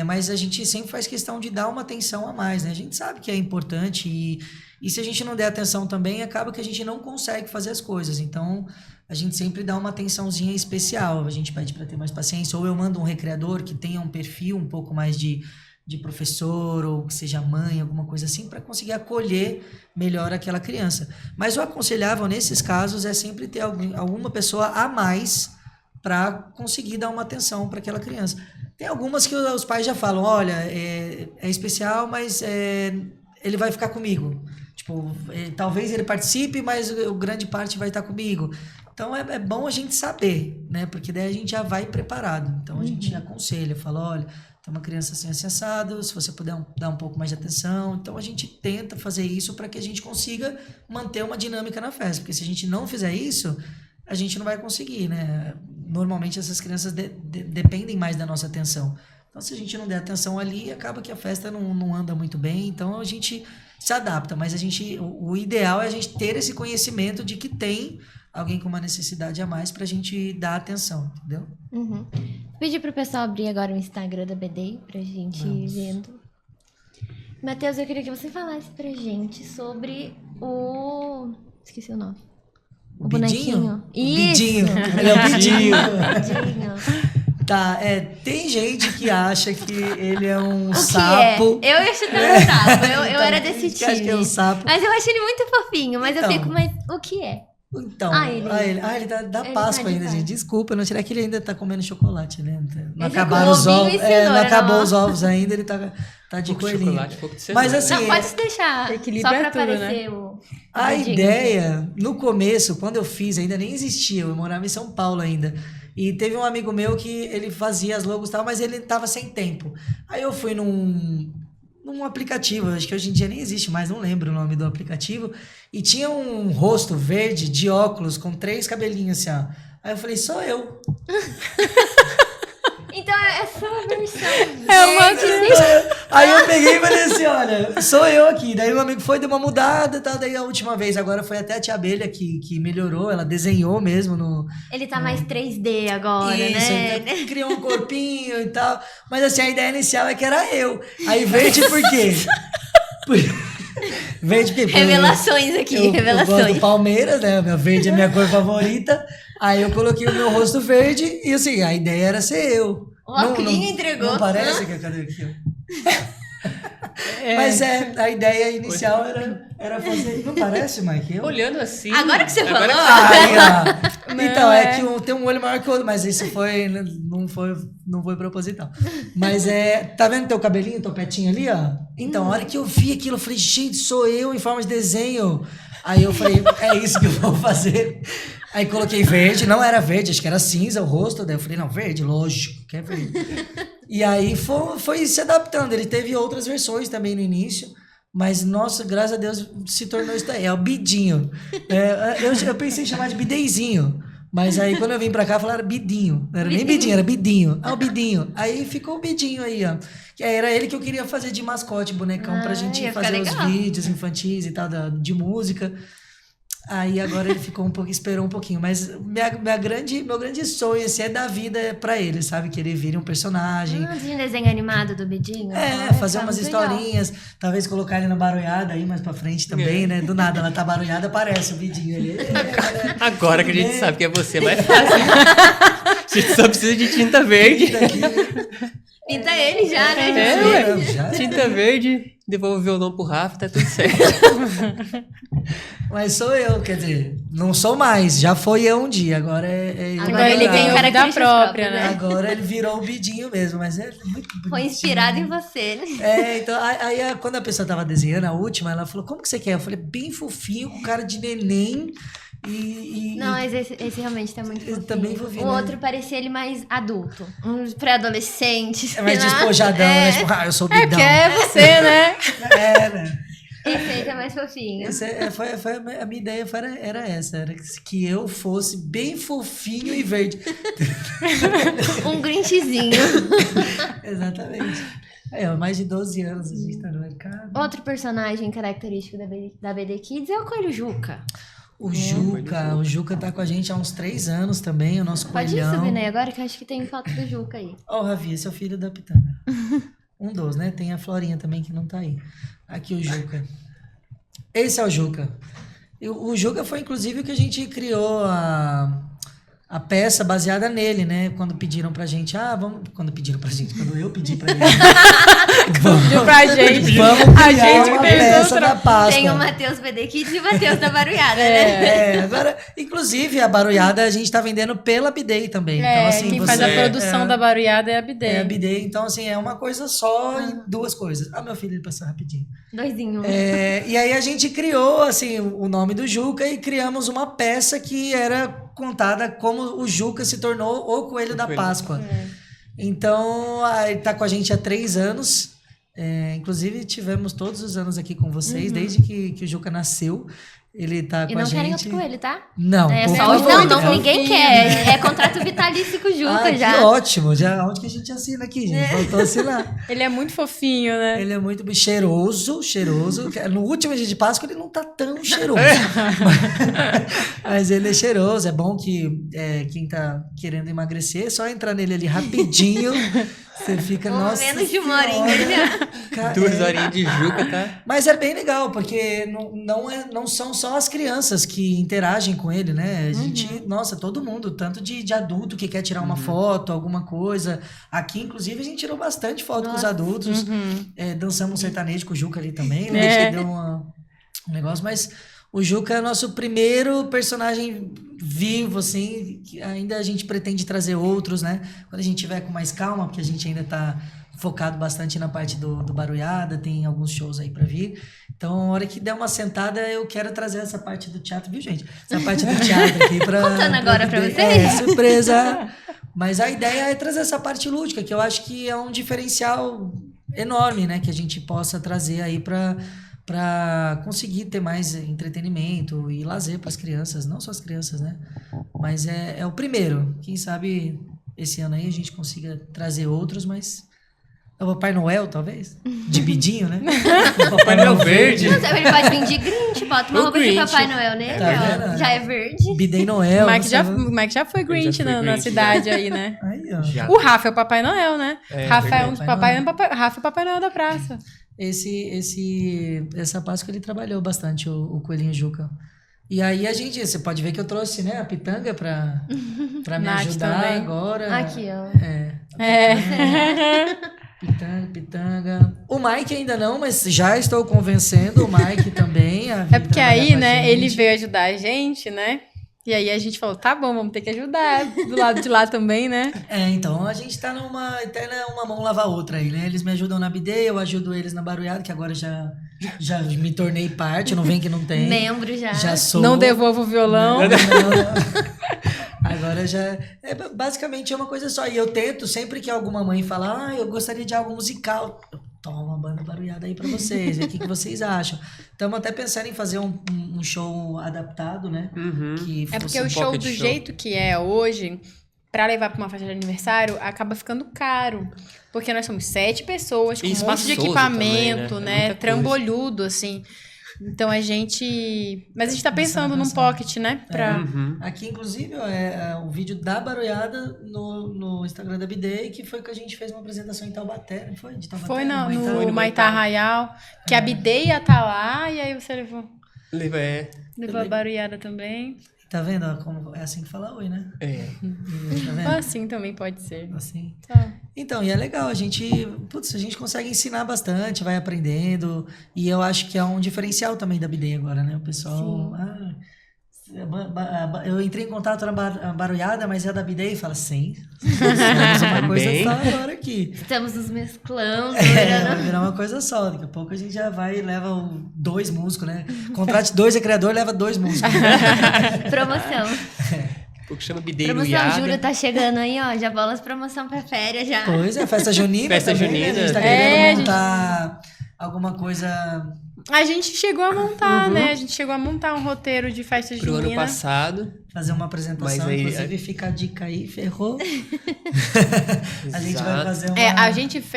Mas a gente sempre faz questão de dar uma atenção a mais, né? A gente sabe que é importante e se a gente não der atenção também, acaba que a gente não consegue fazer as coisas. Então, a gente sempre dá uma atençãozinha especial. A gente pede para ter mais paciência, ou eu mando um recreador que tenha um perfil um pouco mais de professor, ou que seja mãe, alguma coisa assim, para conseguir acolher melhor aquela criança. Mas o aconselhável nesses casos é sempre ter alguma pessoa a mais para conseguir dar uma atenção para aquela criança. Tem algumas que os pais já falam, olha, é especial, mas ele vai ficar comigo. Tipo, talvez ele participe, mas a grande parte vai estar comigo. Então, é bom a gente saber, né? Porque daí a gente já vai preparado. Então, a gente aconselha, fala, olha, tem uma criança assim assado, se você puder dar um pouco mais de atenção. Então, a gente tenta fazer isso para que a gente consiga manter uma dinâmica na festa. Porque se a gente não fizer isso, a gente não vai conseguir, né? Normalmente, essas crianças dependem mais da nossa atenção. Então, se a gente não der atenção ali, acaba que a festa não anda muito bem. Então, a gente se adapta. Mas o ideal é a gente ter esse conhecimento de que tem alguém com uma necessidade a mais para a gente dar atenção, entendeu? Uhum. Vou pedir pro pessoal abrir agora o Instagram da B-Day pra gente ir vendo. Matheus, eu queria que você falasse pra gente sobre o... Esqueci o nome. O bonequinho. Isso! Bidinho. Ele é o Bidinho. Bidinho. Tá, tem gente que acha que ele é um O que sapo. é? Eu ia chutar um sapo. Eu era desse Tem gente que acha que é um time. sapo. Mas eu achei ele muito fofinho. Mas eu Então. fico, mas o que é? Então, ele ele dá ele Páscoa tá de ainda, Páscoa. gente. Desculpa, não tirar que ele ainda tá comendo chocolate, né? Não Esse acabaram os ovinho ovos. e cenoura, Não acabou não. os ovos ainda, ele tá de Pouco coelhinho. chocolate, pouco de cenoura. Mas assim, Não, pode deixar Equilibra só pra tudo, aparecer o a dedinho. ideia, no começo, quando eu fiz, ainda nem existia, eu morava em São Paulo ainda. E teve um amigo meu que ele fazia as logos e tal, mas ele tava sem tempo. Aí eu fui num aplicativo, acho que hoje em dia nem existe mais, não lembro o nome do aplicativo, e tinha um rosto verde de óculos com 3 cabelinhos assim, ó. Aí eu falei, sou eu. Então é só a versão. Aí eu peguei e falei assim, olha, sou eu aqui. Daí o amigo foi, deu uma mudada e tal. Daí a última vez, agora foi até a tia Abelha que melhorou, ela desenhou mesmo no... Ele tá mais 3D agora, Isso, né? então criou um corpinho e tal. Mas assim, a ideia inicial é que era eu. Aí verde por quê? Verde porque... Revelações aqui, eu revelações. gosto do Palmeiras, né? Meu verde é minha cor favorita. Aí eu coloquei o meu rosto verde e assim, a ideia era ser eu. O óculos entregou. Não parece que cadê aqui, ó? Mas a ideia inicial era fazer. Não parece, Mike? Olhando assim... Agora que você falou. Aí, ó. Não, Então, que um tem um olho maior que o outro, mas isso não foi proposital. Mas tá vendo teu cabelinho, topetinho ali, ó? Então, a hora que eu vi aquilo, eu falei, gente, sou eu em forma de desenho. Aí eu falei, é isso que eu vou fazer. Aí coloquei verde, não era verde, acho que era cinza o rosto. Daí eu falei, não, verde, lógico, que é verde. E aí foi se adaptando. Ele teve outras versões também no início. Mas, nossa, graças a Deus se tornou isso daí. É o Bidinho. Eu pensei em chamar de Bideizinho. Mas aí quando eu vim pra cá, falaram Bidinho. Não era nem Bidinho, era Bidinho. Ah, o Bidinho. Aí ficou o Bidinho aí, ó. Que era ele que eu queria fazer de mascote, bonecão, pra gente fazer os vídeos infantis e tal, de música. Aí agora ele esperou um pouquinho. Mas meu grande sonho assim, é dar vida pra ele, sabe? Que ele vire um personagem. De um desenho animado do Bidinho. Fazer umas historinhas. Legal. Talvez colocar ele na barulhada aí mais pra frente também, né? Do nada, ela tá barulhada, aparece o Bidinho ali. Agora que a gente sabe que é você, mais fácil. A gente só precisa de tinta verde. Pinta ele já, né? Já. Tinta verde, devolve o violão pro Rafa, tá tudo certo. Mas sou eu, quer dizer, não sou mais, já foi eu um dia, agora Agora ele tem vida própria, né? Agora ele virou o Bidinho mesmo, mas é muito bonito. Foi inspirado em você, né? Então, aí quando a pessoa tava desenhando, a última, ela falou, como que você quer? Eu falei, bem fofinho, com cara de neném. Não, mas esse realmente tá muito fofinho. Também fofinho, o outro parecia ele mais adulto. Um pré-adolescente. É mais despojadão, né? Tipo, eu sou bidão. Porque é você, né? Né? Esse aí tá mais fofinho. A minha ideia era essa, era que eu fosse bem fofinho e verde. Um Grinchzinho. Exatamente. Mais de 12 anos a gente tá no mercado. Outro personagem característico da BD Kids é o Coelho Juca. O Juca tá com a gente há uns 3 anos também, o nosso coelhão. Pode ir subindo aí agora, que eu acho que tem foto do Juca aí. Ravi, esse é o filho da Pitanga. Um dos, né? Tem a Florinha também que não tá aí. Aqui o Juca. Esse é o Juca. O Juca foi inclusive o que a gente criou a peça baseada nele, né? Quando pediram pra gente, quando eu pedi pra ele. Pediu pra gente. Vamos criar uma peça da Páscoa. Tem o Matheus BD Kids e o Matheus da Barulhada, né? Agora, inclusive, a Barulhada a gente tá vendendo pela Bidei também. Então, assim, quem faz a produção da Barulhada é a Bidei. É a Bidei, então, assim, é uma coisa só em 2 coisas. Meu filho, ele passou rapidinho. 2 em 1. E aí a gente criou, assim, o nome do Juca e criamos uma peça que era contada como o Juca se tornou o Coelho da Páscoa. Então, ele tá com a gente há 3 anos. Inclusive, tivemos todos os anos aqui com vocês, desde que o Juca nasceu. Ele tá com a gente. E não querem outro coelho, tá? Não, não, ninguém quer. É contrato vitalício com o Juca já. Que ótimo. Onde que a gente assina aqui, gente? Faltou assinar. Ele é muito fofinho, né? Ele é muito cheiroso. No último dia de Páscoa, ele não tá tão cheiroso. Mas ele é cheiroso. É bom que quem tá querendo emagrecer, é só entrar nele ali rapidinho. Você fica, nossa. Menos de 1 horinha já. 2 horinhas de Juca, tá? Mas é bem legal, porque não são só as crianças que interagem com ele, né? A gente, todo mundo, tanto de adulto que quer tirar uma foto, alguma coisa. Aqui, inclusive, a gente tirou bastante foto com os adultos. Dançamos um sertanejo com o Juca ali também, né? Que deu um negócio, mas o Juca é o nosso primeiro personagem vivo, assim, que ainda a gente pretende trazer outros, né? Quando a gente tiver com mais calma, porque a gente ainda tá focado bastante na parte do Barulhada, tem alguns shows aí pra vir. Então, a hora que der uma sentada, eu quero trazer essa parte do teatro, viu, gente? Essa parte do teatro aqui pra... Contando agora pra vocês. Surpresa! Mas a ideia é trazer essa parte lúdica, que eu acho que é um diferencial enorme, né? Que a gente possa trazer aí para conseguir ter mais entretenimento e lazer para as crianças, não só as crianças, né? Mas é o primeiro. Quem sabe esse ano aí a gente consiga trazer outros, mas é o Papai Noel, talvez? De Bidinho, né? O Papai Noel verde. Não sabe, ele pode vir de Grinch, bota uma roupa de Papai Noel nele, Tá já é verde. Bidei Noel. O Mike já foi Grinch na cidade aí, né? Aí, ó. Já. O Rafa é o Papai Noel, né? Rafa é Rafa é o Papai Noel da praça. Essa Páscoa ele trabalhou bastante, o Coelhinho Juca. E aí você pode ver que eu trouxe, né, a Pitanga pra me Nath ajudar também. agora. Aqui, ó. Pitanga. O Mike ainda não, mas já estou convencendo o Mike também. É porque aí, né, ele veio ajudar a gente, né? E aí a gente falou, tá bom, vamos ter que ajudar do lado de lá também, né? Então a gente tá numa eterna uma mão lava a outra aí, né? Eles me ajudam na BD, eu ajudo eles na Barulhada, que agora já Já me tornei parte, não vem que não tem. Membro já. Já sou. Não devolvo o violão. Não. Agora já... basicamente é uma coisa só. E eu tento, sempre que alguma mãe fala, eu gostaria de algo musical, eu tomo uma banda barulhada aí pra vocês, o que vocês acham? Estamos até pensando em fazer um show adaptado, né? Que É porque fosse o show pocket do show. jeito que é hoje, pra levar pra uma festa de aniversário, acaba ficando caro. Porque nós somos 7 pessoas, com E um monte de espaçoso equipamento, também, né? É né? muita Trambolhudo, assim. Então a gente... Mas a gente tá pensando num pocket, né? Pra... Aqui, inclusive, ó, o vídeo da barulhada no Instagram da Bidei, que foi que a gente fez uma apresentação em Taubaté, não foi? De Taubaté, Foi no Humaitá. Maitá Humaitá. Arraial, que a bideia tá lá, e aí você levou a barulhada também. Tá vendo? Ó, como é assim que fala oi, né? Tá Ou vendo? assim também pode ser. Assim. Tá. Então, e é legal, a gente consegue ensinar bastante, vai aprendendo, e eu acho que é um diferencial também da Bidei agora, né? O pessoal, eu entrei em contato na barulhada, mas é da Bidei, e fala, sim, somos uma coisa Também. só agora aqui. Estamos nos mesclando. Vai virar uma coisa só, daqui a pouco a gente já vai e leva 2 músicos, né? Contrate 2 recreadores, leva 2 músicos. Promoção. O que chama bideiro Promoção Iaga. Júlio tá chegando aí, ó. Já bola as promoção pra férias já. Pois é, festa junina Festa também, junina. né? A gente tá É, querendo montar alguma coisa... A gente chegou a montar, né? A gente chegou a montar um roteiro de festa Pro ano junina. passado. Fazer uma apresentação, Mas aí- inclusive fica a dica aí, ferrou. A gente vai Exato. fazer uma...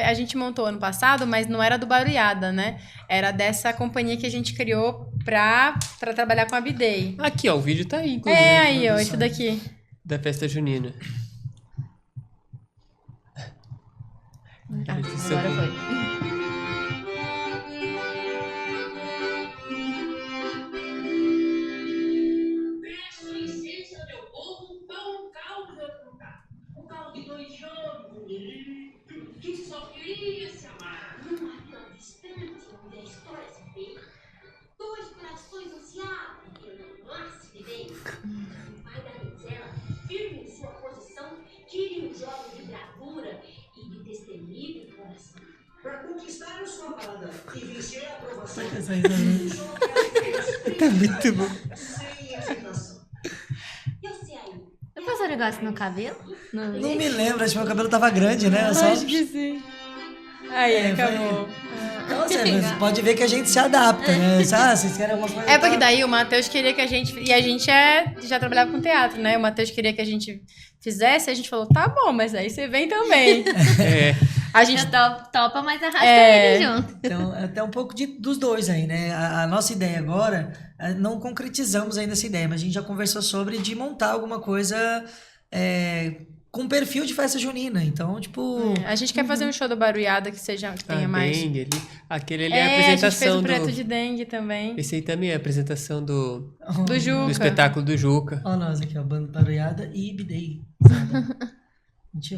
A gente montou ano passado, mas não era do Barulhada, né? Era dessa companhia que a gente criou pra trabalhar com a Bidei. Aqui, ó, o vídeo tá aí, inclusive. É aí, ó, isso daqui. Da festa junina. Agora foi. Peço licença, meu povo, para um caldo vai contar. Um caldo de 2 anos bonito, que só queria se amar. Numa tão distante onde a história se vê, 2 corações não se abrem pelo lance de Deus. O pai da donzela, firme em sua posição, tire um jogo de bravura e de destemido coração. Para conquistar a sua amada e vencer a aprovação. Tá muito bom. Sem hesitação. Eu sei aí. Eu faço um negócio no cabelo? No... Não me lembro, acho que meu cabelo tava grande, né? Só... Acho que sim. Aí, acabou. Então, você pode ver que a gente se adapta, né? Vocês querem alguma coisa? É porque daí o Matheus queria que a gente... E a gente já trabalhava com teatro, né? O Matheus queria que a gente fizesse, e a gente falou, tá bom, mas aí você vem também. É. A gente... Eu topa, mas arrasta É. ele junto. Então, até um pouco dos dois aí, né? A nossa ideia agora, não concretizamos ainda essa ideia, mas a gente já conversou sobre de montar alguma coisa com perfil de festa junina. Então, tipo... A gente quer fazer um show da Barulhada que tenha mais... Dengue ali. Aquele ali é a a gente fez apresentação o projeto do... de dengue também. Esse aí também é a apresentação do Do Juca. espetáculo do Juca. Ó, nós aqui, ó, Banda Barulhada e Bidei. sabe? A gente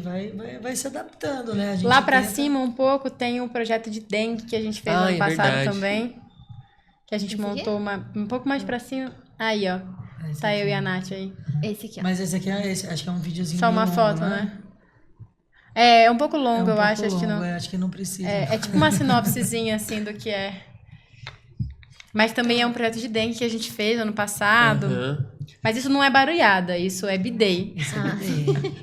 vai se adaptando, né? A gente Lá pra tenta- cima um pouco tem um projeto de dengue que a gente fez Ah, ano é passado verdade. também. Que a gente Esse montou um pouco mais pra cima. Aí, ó. Esse Tá eu aqui. e a Nath aí. Esse aqui, ó. Mas esse aqui acho que é um videozinho Só uma longo, foto, não é? né? É um pouco longo, É um eu pouco acho. Acho que longo, não. acho que não precisa. É tipo uma sinopsezinha, assim, do que é. Mas também é um projeto de dengue que a gente fez ano passado. Aham. Mas isso não é barulhada, isso é bidei. Isso é Bidei.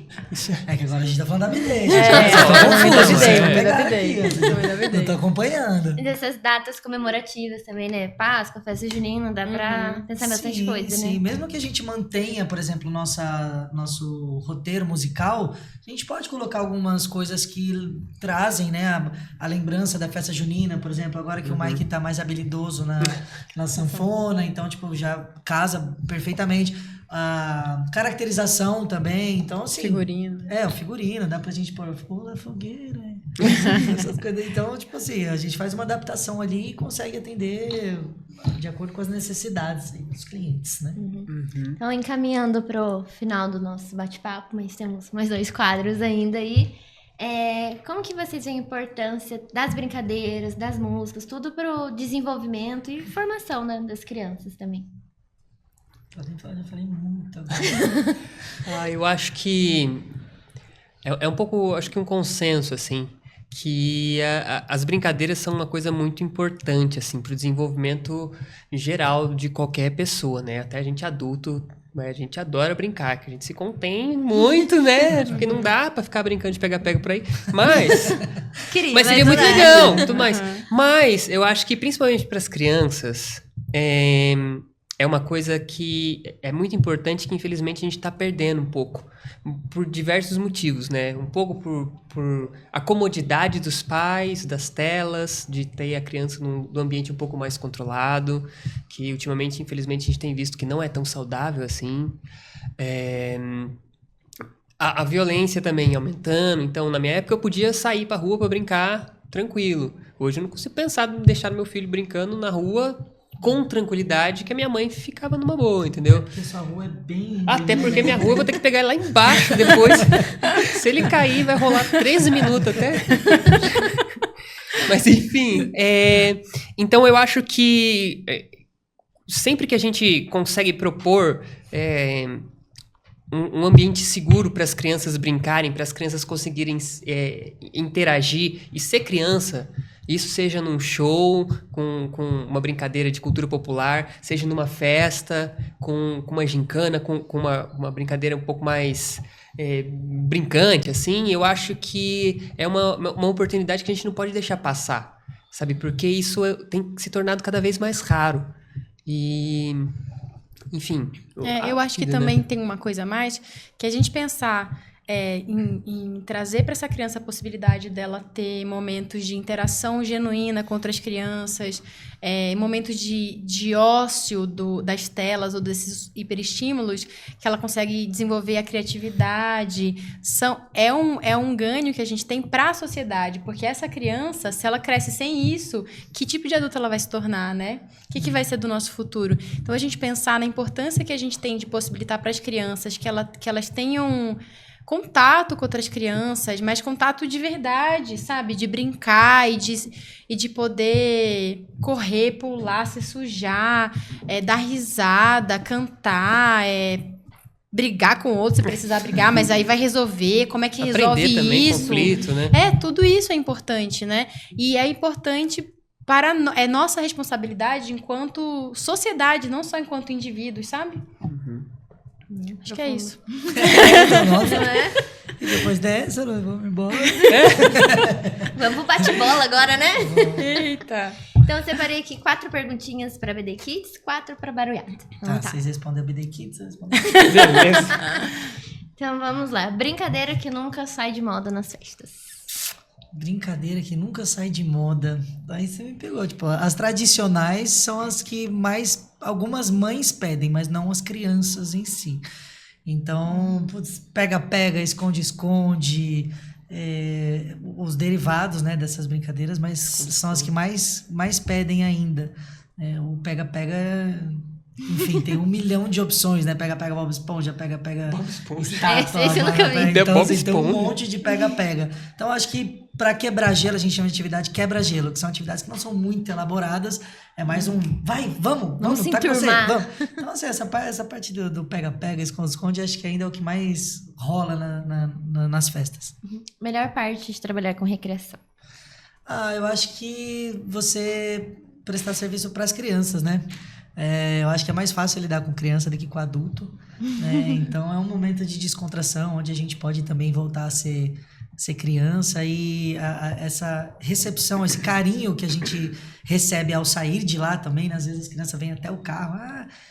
É que agora a gente tá falando da Bidei. Também da bidei, Não também da pegaram bidei. aqui, Também da Não bidei. tô acompanhando. E dessas datas comemorativas também, né? Páscoa, festa junina, dá pra pensar bastante Sim, coisa, sim. né? Mesmo que a gente mantenha, por exemplo, nosso roteiro musical, a gente pode colocar algumas coisas que trazem, né, a lembrança da festa junina, por exemplo, agora que o Mike tá mais habilidoso na sanfona, então, tipo, já casa perfeitamente. A caracterização também, então, assim... Figurino. O figurino, dá pra gente pôr pula fogueira, essas coisas. Então, tipo assim, a gente faz uma adaptação ali e consegue atender de acordo com as necessidades aí dos clientes, né? Então, encaminhando pro final do nosso bate-papo, mas temos mais 2 quadros ainda aí. Como que vocês veem a importância das brincadeiras, das músicas, tudo pro desenvolvimento e formação, né, das crianças também? Eu falei muito agora. Eu acho que é um pouco, acho que um consenso, assim, que as brincadeiras são uma coisa muito importante, assim, para o desenvolvimento geral de qualquer pessoa, né? Até a gente adulto, a gente adora brincar, que a gente se contém muito, né? Porque não dá para ficar brincando de pega-pega por aí. Mas seria muito legal, tudo mais. Mas eu acho que, principalmente para as crianças, é uma coisa que é muito importante, que infelizmente a gente está perdendo um pouco, por diversos motivos, né? Um pouco por a comodidade dos pais, das telas, de ter a criança num ambiente um pouco mais controlado, que ultimamente, infelizmente, a gente tem visto que não é tão saudável assim. A violência também aumentando. Então, na minha época, eu podia sair pra rua para brincar tranquilo. Hoje eu não consigo pensar em deixar meu filho brincando na rua com tranquilidade, que a minha mãe ficava numa boa, entendeu? Porque sua rua é bem... Até porque minha rua eu vou ter que pegar ele lá embaixo depois. Se ele cair, vai rolar 13 minutos até. Mas, enfim. Então, eu acho que sempre que a gente consegue propor um ambiente seguro para as crianças brincarem, para as crianças conseguirem interagir e ser criança, isso seja num show, com uma brincadeira de cultura popular, seja numa festa, com uma gincana, com uma brincadeira um pouco mais brincante, assim, eu acho que é uma oportunidade que a gente não pode deixar passar, sabe? Porque isso tem se tornado cada vez mais raro. E... Enfim. Eu acho que também tem uma coisa a mais, que a gente pensar em trazer para essa criança a possibilidade dela ter momentos de interação genuína com outras crianças, momentos de ócio das telas ou desses hiperestímulos, que ela consegue desenvolver a criatividade. É um ganho que a gente tem para a sociedade, porque essa criança, se ela cresce sem isso, que tipo de adulto ela vai se tornar, né? O que vai ser do nosso futuro? Então, a gente pensar na importância que a gente tem de possibilitar para as crianças que elas tenham contato com outras crianças, mas contato de verdade, sabe? De brincar e de poder correr, pular, se sujar, dar risada, cantar, brigar com outro se precisar brigar, mas aí vai resolver, como é que resolve aprender também isso? Conflito, né? Tudo isso é importante, né? E é importante é nossa responsabilidade enquanto sociedade, não só enquanto indivíduos, sabe? Acho que é isso. Nossa, e depois dessa, nós vamos embora. Vamos pro bate-bola agora, né? Eita! Então, eu separei aqui 4 perguntinhas pra BD Kids, 4 pra Baruiata. Tá, vocês respondem a BD Kids, eu respondo. Beleza. Então, vamos lá. Brincadeira que nunca sai de moda nas festas. Brincadeira que nunca sai de moda. Aí você me pegou. Tipo, as tradicionais são as que mais algumas mães pedem, mas não as crianças em si. Então, pega-pega, esconde-esconde, os derivados, né, dessas brincadeiras, mas são as que mais pedem ainda. O pega-pega... Enfim, tem 1 milhão de opções, né? Pega-pega, Bob Esponja, pega-pega... Bob Esponja. Esse eu nunca vi. Então, tem um monte de pega-pega. Então, acho que para quebrar gelo, a gente chama de atividade quebra-gelo, que são atividades que não são muito elaboradas, é mais vamos se tá com você, enturmar. vamos. Então, assim, essa parte do pega-pega, esconde-esconde, acho que ainda é o que mais rola nas festas. Melhor parte de trabalhar com recreação. Eu acho que você prestar serviço para as crianças, né? Eu acho que é mais fácil lidar com criança do que com adulto, né? Então é um momento de descontração, onde a gente pode também voltar a ser criança e essa recepção, esse carinho que a gente recebe ao sair de lá também, né? Às vezes as crianças vêm até o carro.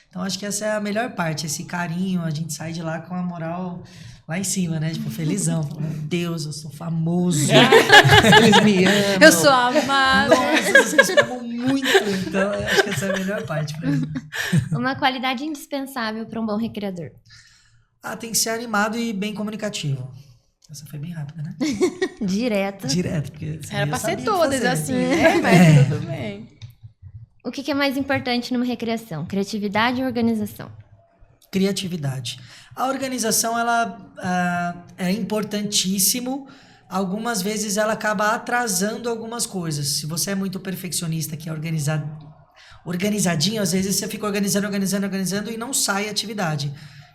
Então acho que essa é a melhor parte, esse carinho, a gente sai de lá com a moral lá em cima, né? Tipo, felizão. Meu Deus, eu sou famoso. Eles me amam. Eu sou amada. Nossa, vocês me amam muito. Então, eu acho que essa é a melhor parte pra mim. Uma qualidade indispensável para um bom recreador. Tem que ser animado e bem comunicativo. Essa foi bem rápida, né? Direto. Direto, porque Era pra ser sabia todas fazer. assim, né? Mas tudo bem. O que é mais importante numa recreação? Criatividade ou organização? Criatividade. A organização, ela é importantíssimo. Algumas vezes ela acaba atrasando algumas coisas. Se você é muito perfeccionista, que é organizadinho, às vezes você fica organizando e não sai a atividade.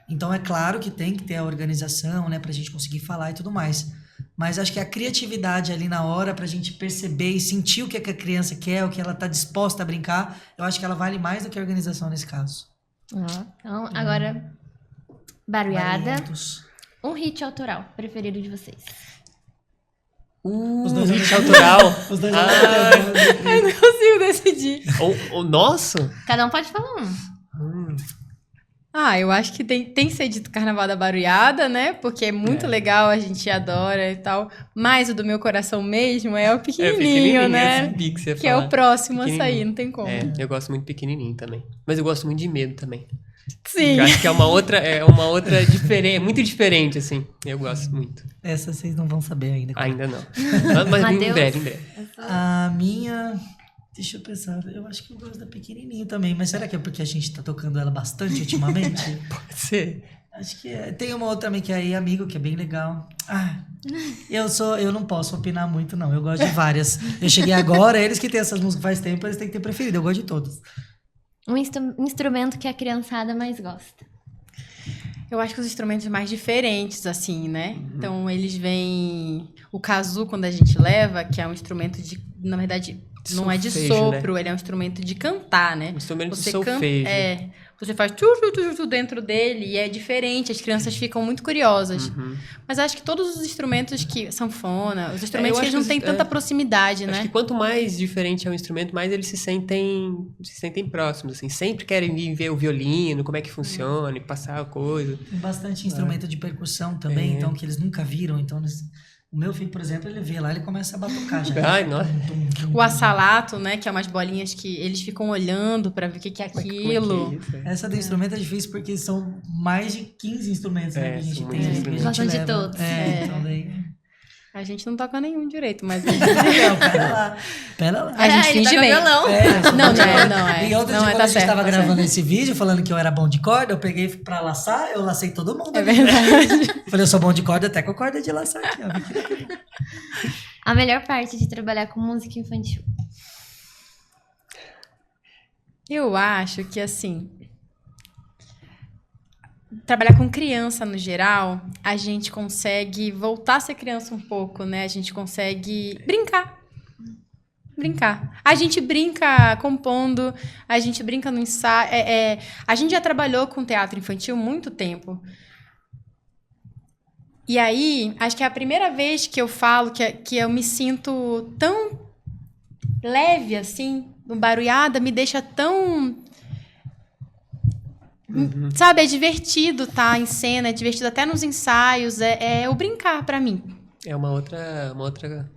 Então, é claro que tem que ter a organização, né, pra gente conseguir falar e tudo mais. Mas acho que a criatividade ali na hora pra gente perceber e sentir o que a criança quer, o que ela tá disposta a brincar, eu acho que ela vale mais do que a organização nesse caso. Então, agora, Bariada. Barulhentos. Um hit autoral preferido de vocês. Os dois Hit autoral. Os dois Eu não consigo decidir. O nosso? Cada um pode falar um. Eu acho que tem que ser dito Carnaval da Barulhada, né? Porque é muito legal, a gente adora e tal. Mas o do meu coração mesmo é o pequenininho, né? Esse que você ia Que é falar. o próximo a sair, Pequenininho. não tem como. Eu gosto muito pequenininho também. Mas eu gosto muito de Medo também. Sim. Eu acho que é uma outra diferente, muito diferente, assim. Eu gosto muito. Essa vocês não vão saber ainda. Ainda não. Mas em Mateus? breve. A minha... Deixa eu pensar. Eu acho que eu gosto da pequenininho também. Mas será que é porque a gente tá tocando ela bastante ultimamente? Pode ser. Acho que é. Tem uma outra também que é aí, Amigo, que é bem legal. Eu não posso opinar muito, não. Eu gosto de várias. Eu cheguei agora, eles que têm essas músicas faz tempo, eles têm que ter preferido. Eu gosto de todas. Um instrumento que a criançada mais gosta. Eu acho que os instrumentos mais diferentes, assim, né? Então, eles vêm... O kazoo, quando a gente leva, que é um instrumento de... Na verdade, não é de Solfejo, sopro, ele é um instrumento de cantar, né? Um instrumento de Você solfejo. Você faz tudo dentro dele e é diferente, as crianças ficam muito curiosas. Mas acho que todos os instrumentos que... Sanfona, os instrumentos eu que acho eles não que têm tanta proximidade, Acho né? que quanto mais diferente é o instrumento, mais eles se sentem próximos, assim. Sempre querem vir ver o violino, como é que funciona, e passar a coisa. Tem bastante instrumento de percussão também, então, que eles nunca viram. Então, o meu filho, por exemplo, ele vê lá, ele começa a batucar já. Ai, nossa. O assalato, né? Que é umas bolinhas que eles ficam olhando pra ver o que é aquilo. Como é que é isso? Essa do instrumento é difícil porque são mais de 15 instrumentos, né, que a gente são tem. muitos ali, que a gente instrumentos. Gostam de leva. todos. Então daí... A gente não toca nenhum direito, mas... Não, pera lá. Pera lá. A gente ele finge toca bem. violão. Não é. E outro Não dia, é, quando tá a gente certo, tava tá gravando certo. esse vídeo, falando que eu era bom de corda, eu peguei pra laçar, eu lacei todo mundo. É ali. verdade. Falei, eu sou bom de corda até com a corda de laçar aqui, ó. A melhor parte de trabalhar com música infantil. Eu acho que, assim... Trabalhar com criança, no geral, a gente consegue voltar a ser criança um pouco, né? A gente consegue brincar. A gente brinca compondo, a gente brinca no ensaio. A gente já trabalhou com teatro infantil há muito tempo. E aí, acho que é a primeira vez que eu falo que eu me sinto tão leve, assim, no Barulhada, me deixa tão... Sabe, é divertido estar em cena, é divertido até nos ensaios, é o brincar pra mim. É uma outra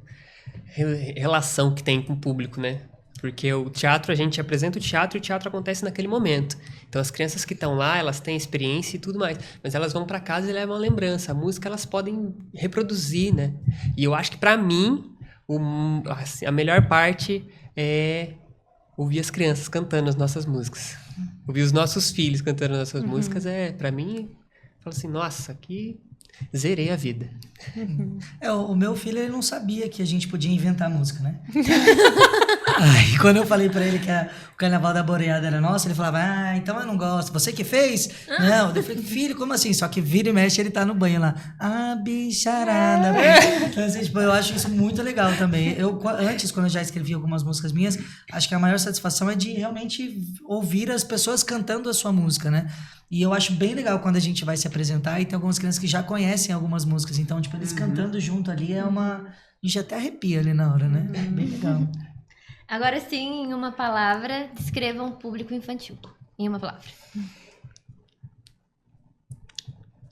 relação que tem com o público, né? Porque o teatro, a gente apresenta o teatro e o teatro acontece naquele momento. Então, as crianças que estão lá, elas têm experiência e tudo mais. Mas elas vão para casa e levam a lembrança. A música, elas podem reproduzir, né? E eu acho que, para mim, assim, a melhor parte é ouvir as crianças cantando as nossas músicas. Ouvir os nossos filhos cantando as nossas músicas, para mim, eu falo assim, nossa, aqui zerei a vida. O meu filho, ele não sabia que a gente podia inventar música, né? Aí, quando eu falei pra ele que o Carnaval da Boreada era nosso, ele falava, então eu não gosto. Você que fez? Não. Eu falei, filho, como assim? Só que vira e mexe, ele tá no banho lá. Bicharada. Então, assim, tipo, eu acho isso muito legal também. Antes, quando eu já escrevi algumas músicas minhas, acho que a maior satisfação é de realmente ouvir as pessoas cantando a sua música, né? E eu acho bem legal quando a gente vai se apresentar e tem algumas crianças que já conhecem algumas músicas. Então, tipo, eles cantando junto ali a gente até arrepia ali na hora, né? É bem legal. Agora sim, em uma palavra, descreva um público infantil. Em uma palavra.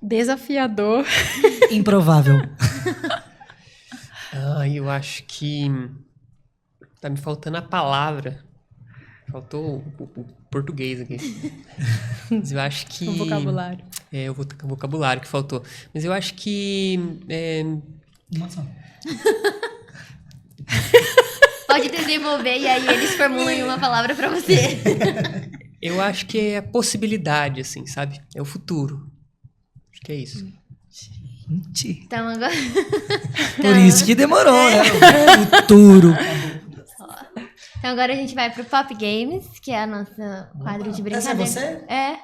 Desafiador. Improvável. Eu acho que tá me faltando a palavra. Faltou o português aqui. Mas eu acho que... O vocabulário. O vocabulário que faltou. Mas eu acho que... Uma só. Pode desenvolver e aí eles formulam em uma palavra pra você. Eu acho que é a possibilidade, assim, sabe? É o futuro. Acho que é isso. Gente. Então agora... Por isso que demorou, né? O futuro. Então agora a gente vai pro Pop Games, que é a nossa quadro de brincadeira. Essa é você? É.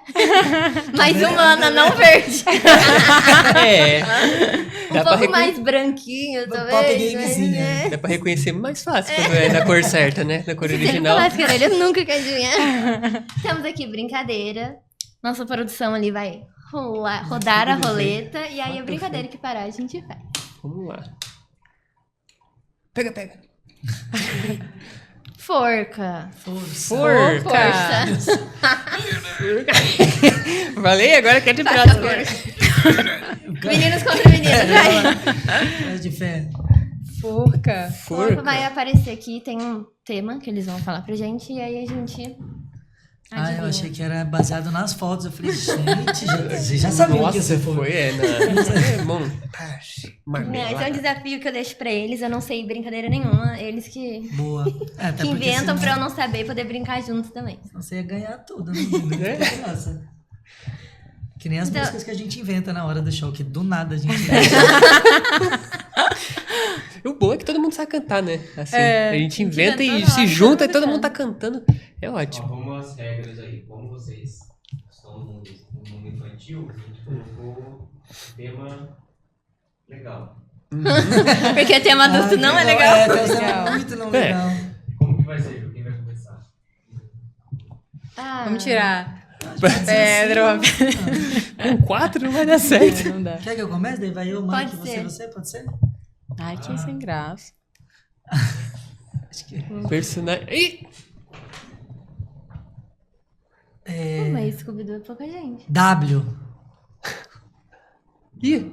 Mais humana, não verde. Dá pra, pouco mais branquinho, Uma talvez. pop gamezinha. né? dá pra reconhecer mais fácil quando é da cor certa, né? Da cor original. Máscara, ele nunca quer adivinhar. Temos aqui brincadeira. Nossa produção ali vai rodar a roleta. E aí a brincadeira que parar a gente faz. Vamos lá. Pega. Forca. Forca. Força. Falei, agora quer de prato. Meninos contra meninos, vai. É de fé. Forca. Forca vai aparecer aqui, tem um tema que eles vão falar pra gente. E aí a gente Ah, eu adivinha. achei que era baseado nas fotos. Eu falei, gente, você já sabia que ia Nossa, ser foi, montagem. Não, esse é um Marmelada. desafio que eu deixo pra eles. Eu não sei brincadeira nenhuma. Eles que Boa. É, até que porque inventam senão- pra eu não saber e poder brincar juntos também. senão você ia ganhar tudo, né? Nossa. Que nem as Então- músicas que a gente inventa na hora do show, que do nada a gente inventa. O bom é que todo mundo sabe cantar, né? Assim, É. a gente inventa inventa e na se hora, junta e todo todo mundo mundo tá cantando. É Ó, ótimo. vamos às regras aí. Como vocês estão no mundo infantil, a gente colocou tema legal. Porque tema adulto não é legal. É, tem um tema Legal. muito não É. legal. Como que vai ser, Ju? Quem vai começar? Ah, Vamos tirar. Pode ser Pedro. assim, Com 4 não vai dar certo. Não dá. Quer que eu comece? Daí vai eu, Pode Mike, ser. você? Pode ser? Ai, que sem graça. Acho que... Personagem. Ih! Pô, mas Scooby-Doo é pouca gente. W. Ih!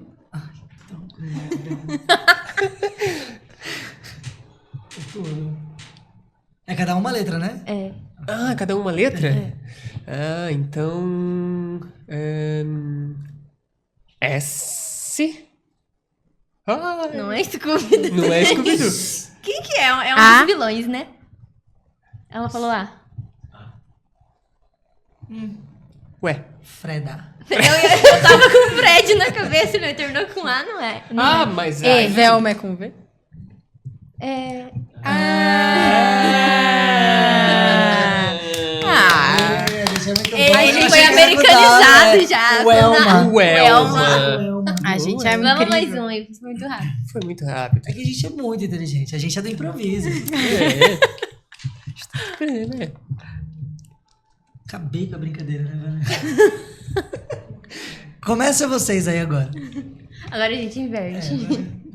É cada uma letra, né? É. Ah, cada uma letra? Ah, então. S. Ah, Não é Scooby-Doo. não é Scooby-Doo. Quem que é? É um Ah. dos vilões, né? Ela falou A. Ué. Freda. Eu tava com o Fred na cabeça e ele terminou com A, não é? Não Ah, é. mas E. aí. Velma é com V? É. Ele foi americanizado já. O Elma. O Elma. A gente é Vamos mais incrível. um aí, muito rápido. Foi muito rápido. É que a gente é muito inteligente. A gente é do improviso. É, né? Acabei com a brincadeira, né, velho? Começa vocês aí agora. Agora a gente inverte.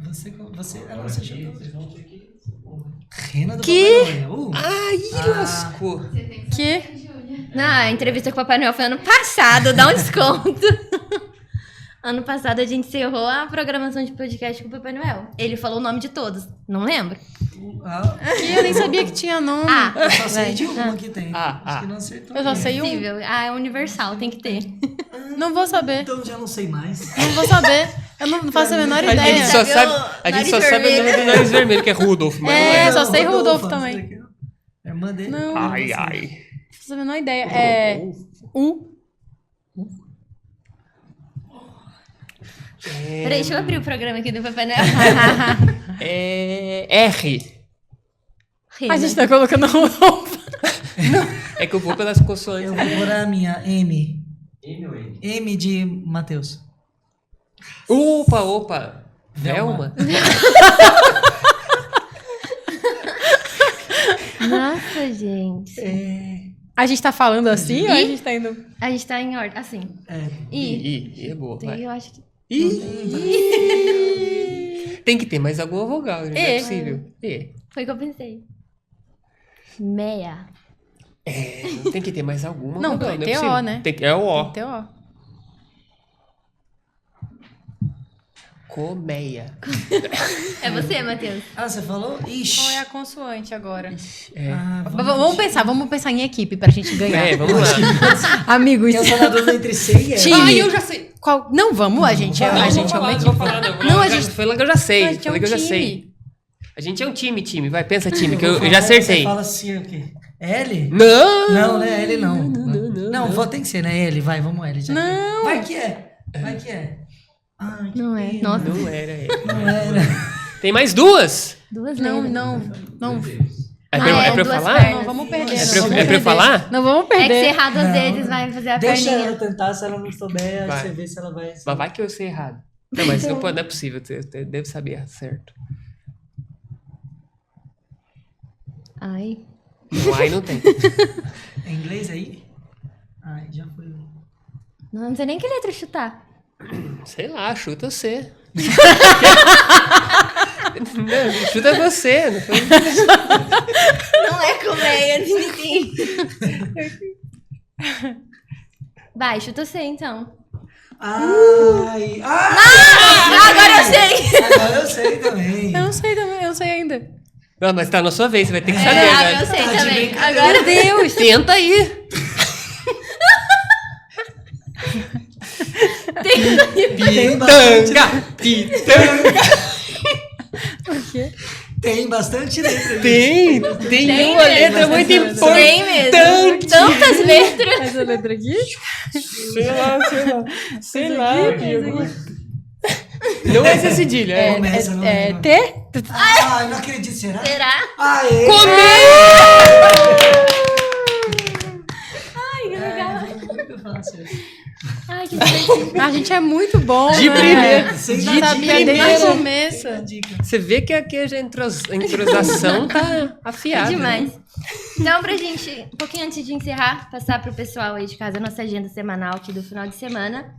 Você jogou. Rena do Que? Papai Noel. Ai, lascou. Que? Na entrevista com o Papai Noel foi ano passado, dá um desconto. Ano passado a gente encerrou a programação de podcast com o Papai Noel. Ele falou o nome de todos, não lembro? Ah, Que eu nem sabia que tinha nome. Ah, eu só sei de uma que tem. Ah, Acho ah. que não acertou. Eu só sei um. possível. Ah, é universal, tem que ter. Não vou saber. Então já não sei mais. Não vou saber. Eu não faço a menor A ideia. gente só Sabe sabe, o a gente nariz só sabe o nome vermelho? do nariz vermelho, que é Rudolf, mas É, não só sei Rudolf Rodolfo, também. essa daqui, ó. É a irmã dele. Não. Ai, ai. Não faço a menor ideia. É. Peraí, deixa eu abrir o programa aqui do Papai Noel. É R. A gente tá colocando roupa. É que eu vou pelas consoantes. Eu vou pôr a minha M. M ou N? M de Matheus. Opa. Velma? Nossa, gente. A gente tá falando assim ou a gente tá indo. A gente tá em ordem, assim. É. E. Ih, é boa. Tem, Vai. eu acho que. Tem que ter mais alguma vogal, não é E. possível. E. Foi o que eu pensei. Meia. Tem que ter mais alguma Não, vogal, tem é que ter possível. O, né? Tem que, é o O. Tem ó. Colmeia. É você, Matheus. Ah, você falou? Ixi. Qual é a consoante agora? Ah, Vamos pensar em equipe pra gente ganhar. É, vamos lá. Eu Amigos. sou na dúvida entre C e E. Time. Ai, eu já sei. Qual? Não, vamos, a gente é, a gente é uma Não equipe. vou falar, não. Não, a gente- Foi lá que eu já sei. A gente é Falei um que eu já time. sei. A gente é um time. Vai, pensa time, que eu já acertei. Você fala assim o quê? L? Não! Não, né? L não. Não, tem que ser, né? L, vai, vamos L. Já que- Não. Vai que é. Vai que é. Ai, que Não é. pena. Nossa, Não era ele. Não era. Tem mais duas? duas Não, letras. não. Não. É pra, Ah, é pra eu duas falar? pernas. Não, vamos perder. É não pra eu- vamos é pra eu perder. falar? Não vamos É que perder. se errar duas Não. vezes vai fazer a Deixa perninha. ela tentar, se ela não souber, aí Vai. você vê se ela vai. Mas vai que eu sei errado. Não, mas não é possível. Você deve saber certo. Ai. Não tem. É inglês aí? Ai, já foi. Não sei nem que letra chutar. Sei lá, chuta você. Não, chuta você. Não foi... Não é colmeia, ninguém. Vai, chuta você então. Ai! Agora eu sei! Agora eu sei também. Eu não sei também, eu não sei ainda. Não, mas tá na sua vez, você vai ter que saber, Ah, né? eu sei Tá de também. brincadeira. Agora Meu Deus, tenta aí. Tem bastante, Pitanga. tem bastante letra. Tem uma letra muito importante. tem mesmo. Tantas letras. Essa letra aqui? Sei lá. Não é essa cedilha. Começa, não É lembro. T? Ai, não acredito, será? Será? Aê! Ai, que legal. Muito fácil. Ai, que divertido. A gente é muito bom, De né? primeira. Sem Já dar sabia dica, desde o sem começo. dar dica. Você vê que aqui a entrosação tá afiada. Demais. Então, pra gente, um pouquinho antes de encerrar, passar pro pessoal aí de casa a nossa agenda semanal aqui do final de semana.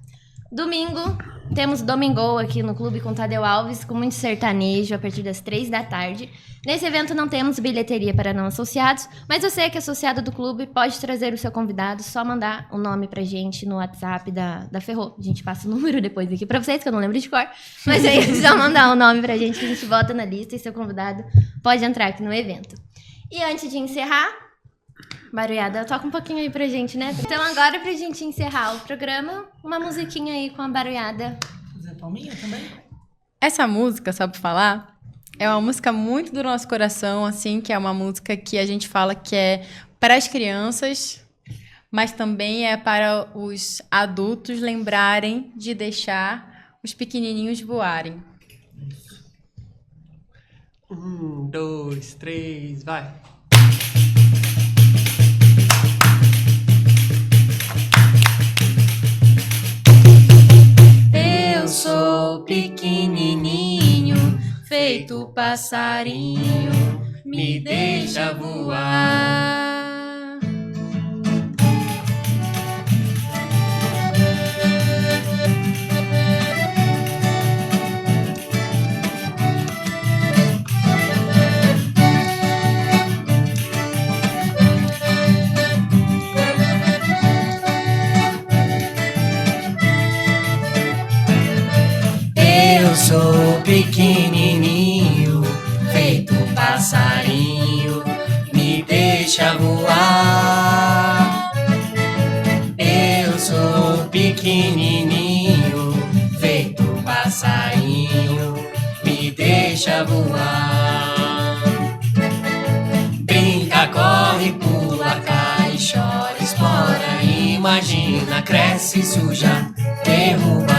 Domingo, temos Domingol aqui no Clube com Tadeu Alves, com muito sertanejo a partir das 3 da tarde. Nesse evento não temos bilheteria para não associados, mas você que é associado do clube pode trazer o seu convidado, só mandar o nome pra gente no WhatsApp da Ferrou. A gente passa o número depois aqui pra vocês, que eu não lembro de cor. Mas aí é só mandar o nome pra gente que a gente bota na lista e seu convidado pode entrar aqui no evento. E antes de encerrar, Barulhada, toca um pouquinho aí pra gente, né? Então agora pra gente encerrar o programa, uma musiquinha aí com a Barulhada. Fazer palminha também? Essa música, só pra falar, é uma música muito do nosso coração, assim, que é uma música que a gente fala que é para as crianças, mas também é para os adultos lembrarem de deixar os pequenininhos voarem. 1, 2, 3, vai. Eu sou pequenininho, feito passarinho, me deixa voar. Eu sou pequenininho, feito passarinho, me deixa voar. Eu sou pequenininho, feito passarinho, me deixa voar. Brinca, corre, pula, cai, chora, explora, imagina, cresce, suja, derruba.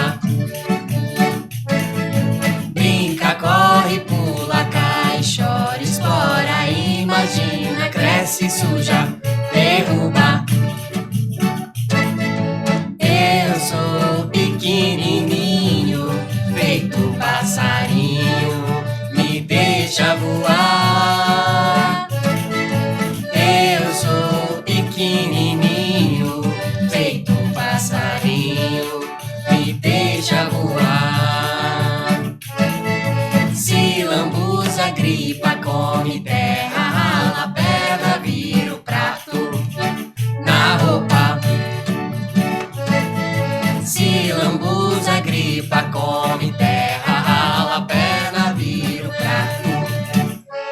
Corre, pula, cai, chora, explora, imagina, cresce, suja, derruba. Eu sou pequenininho, feito passarinho, me deixa voar. Eu sou pequenininho, feito passarinho, me deixa voar. Se lambuza, gripa, come terra, rala, pedra, vira o prato na roupa. Se lambuza, gripa, come terra, rala, perna, vira o prato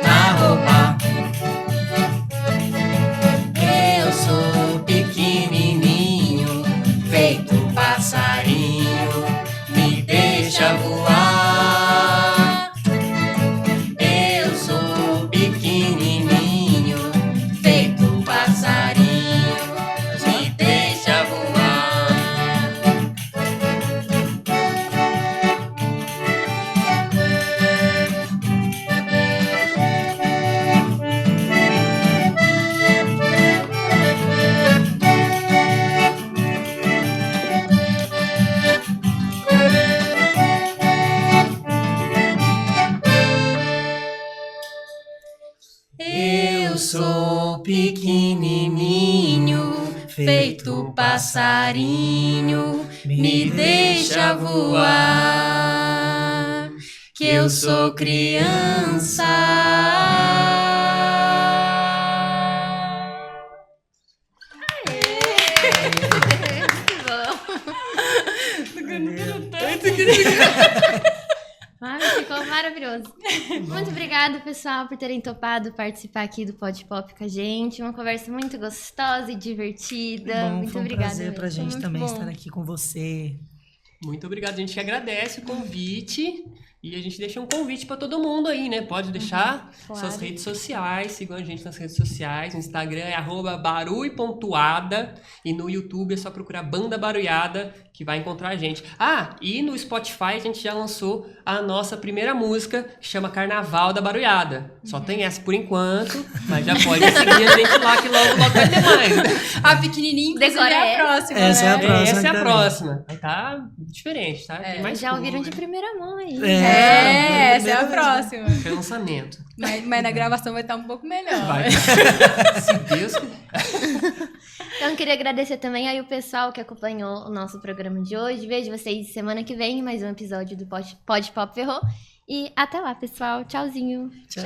na roupa. Eu sou pequenininho, feito passarinho, me deixa voar. Eu sou sou pequenininho, feito passarinho, me deixa voar, que eu sou criança. Ai, ficou maravilhoso. Muito obrigada, pessoal, por terem topado participar aqui do Pod Pop com a gente. Uma conversa muito gostosa e divertida. Bom, Muito foi um obrigada. prazer pra mesmo. gente muito também bom. estar aqui com você. Muito obrigado, a gente que agradece o convite. E a gente deixa um convite para todo mundo aí, né? Pode deixar claro. suas redes sociais, sigam a gente nas redes sociais. No Instagram é @barui.ada e no YouTube é só procurar Banda Barulhada que vai encontrar a gente. Ah, e no Spotify a gente já lançou a nossa primeira música, que chama Carnaval da Barulhada. Só tem essa por enquanto, mas já pode seguir a gente lá que logo vai ter mais. A pequenininha, inclusive, Decora é a essa. próxima, Essa é a né? próxima. Essa é a também. próxima. Aí tá diferente, tá? Tem mais Já ouviram de cor, primeira mão aí. Essa é a primeira próxima. é lançamento. Mas na gravação vai estar um pouco melhor. Vai. Se Deus quiser. Então, eu queria agradecer também aí o pessoal que acompanhou o nosso programa de hoje. Vejo vocês semana que vem em mais um episódio do Pod Pop Ferrou. E até lá, pessoal. Tchauzinho. Tchau.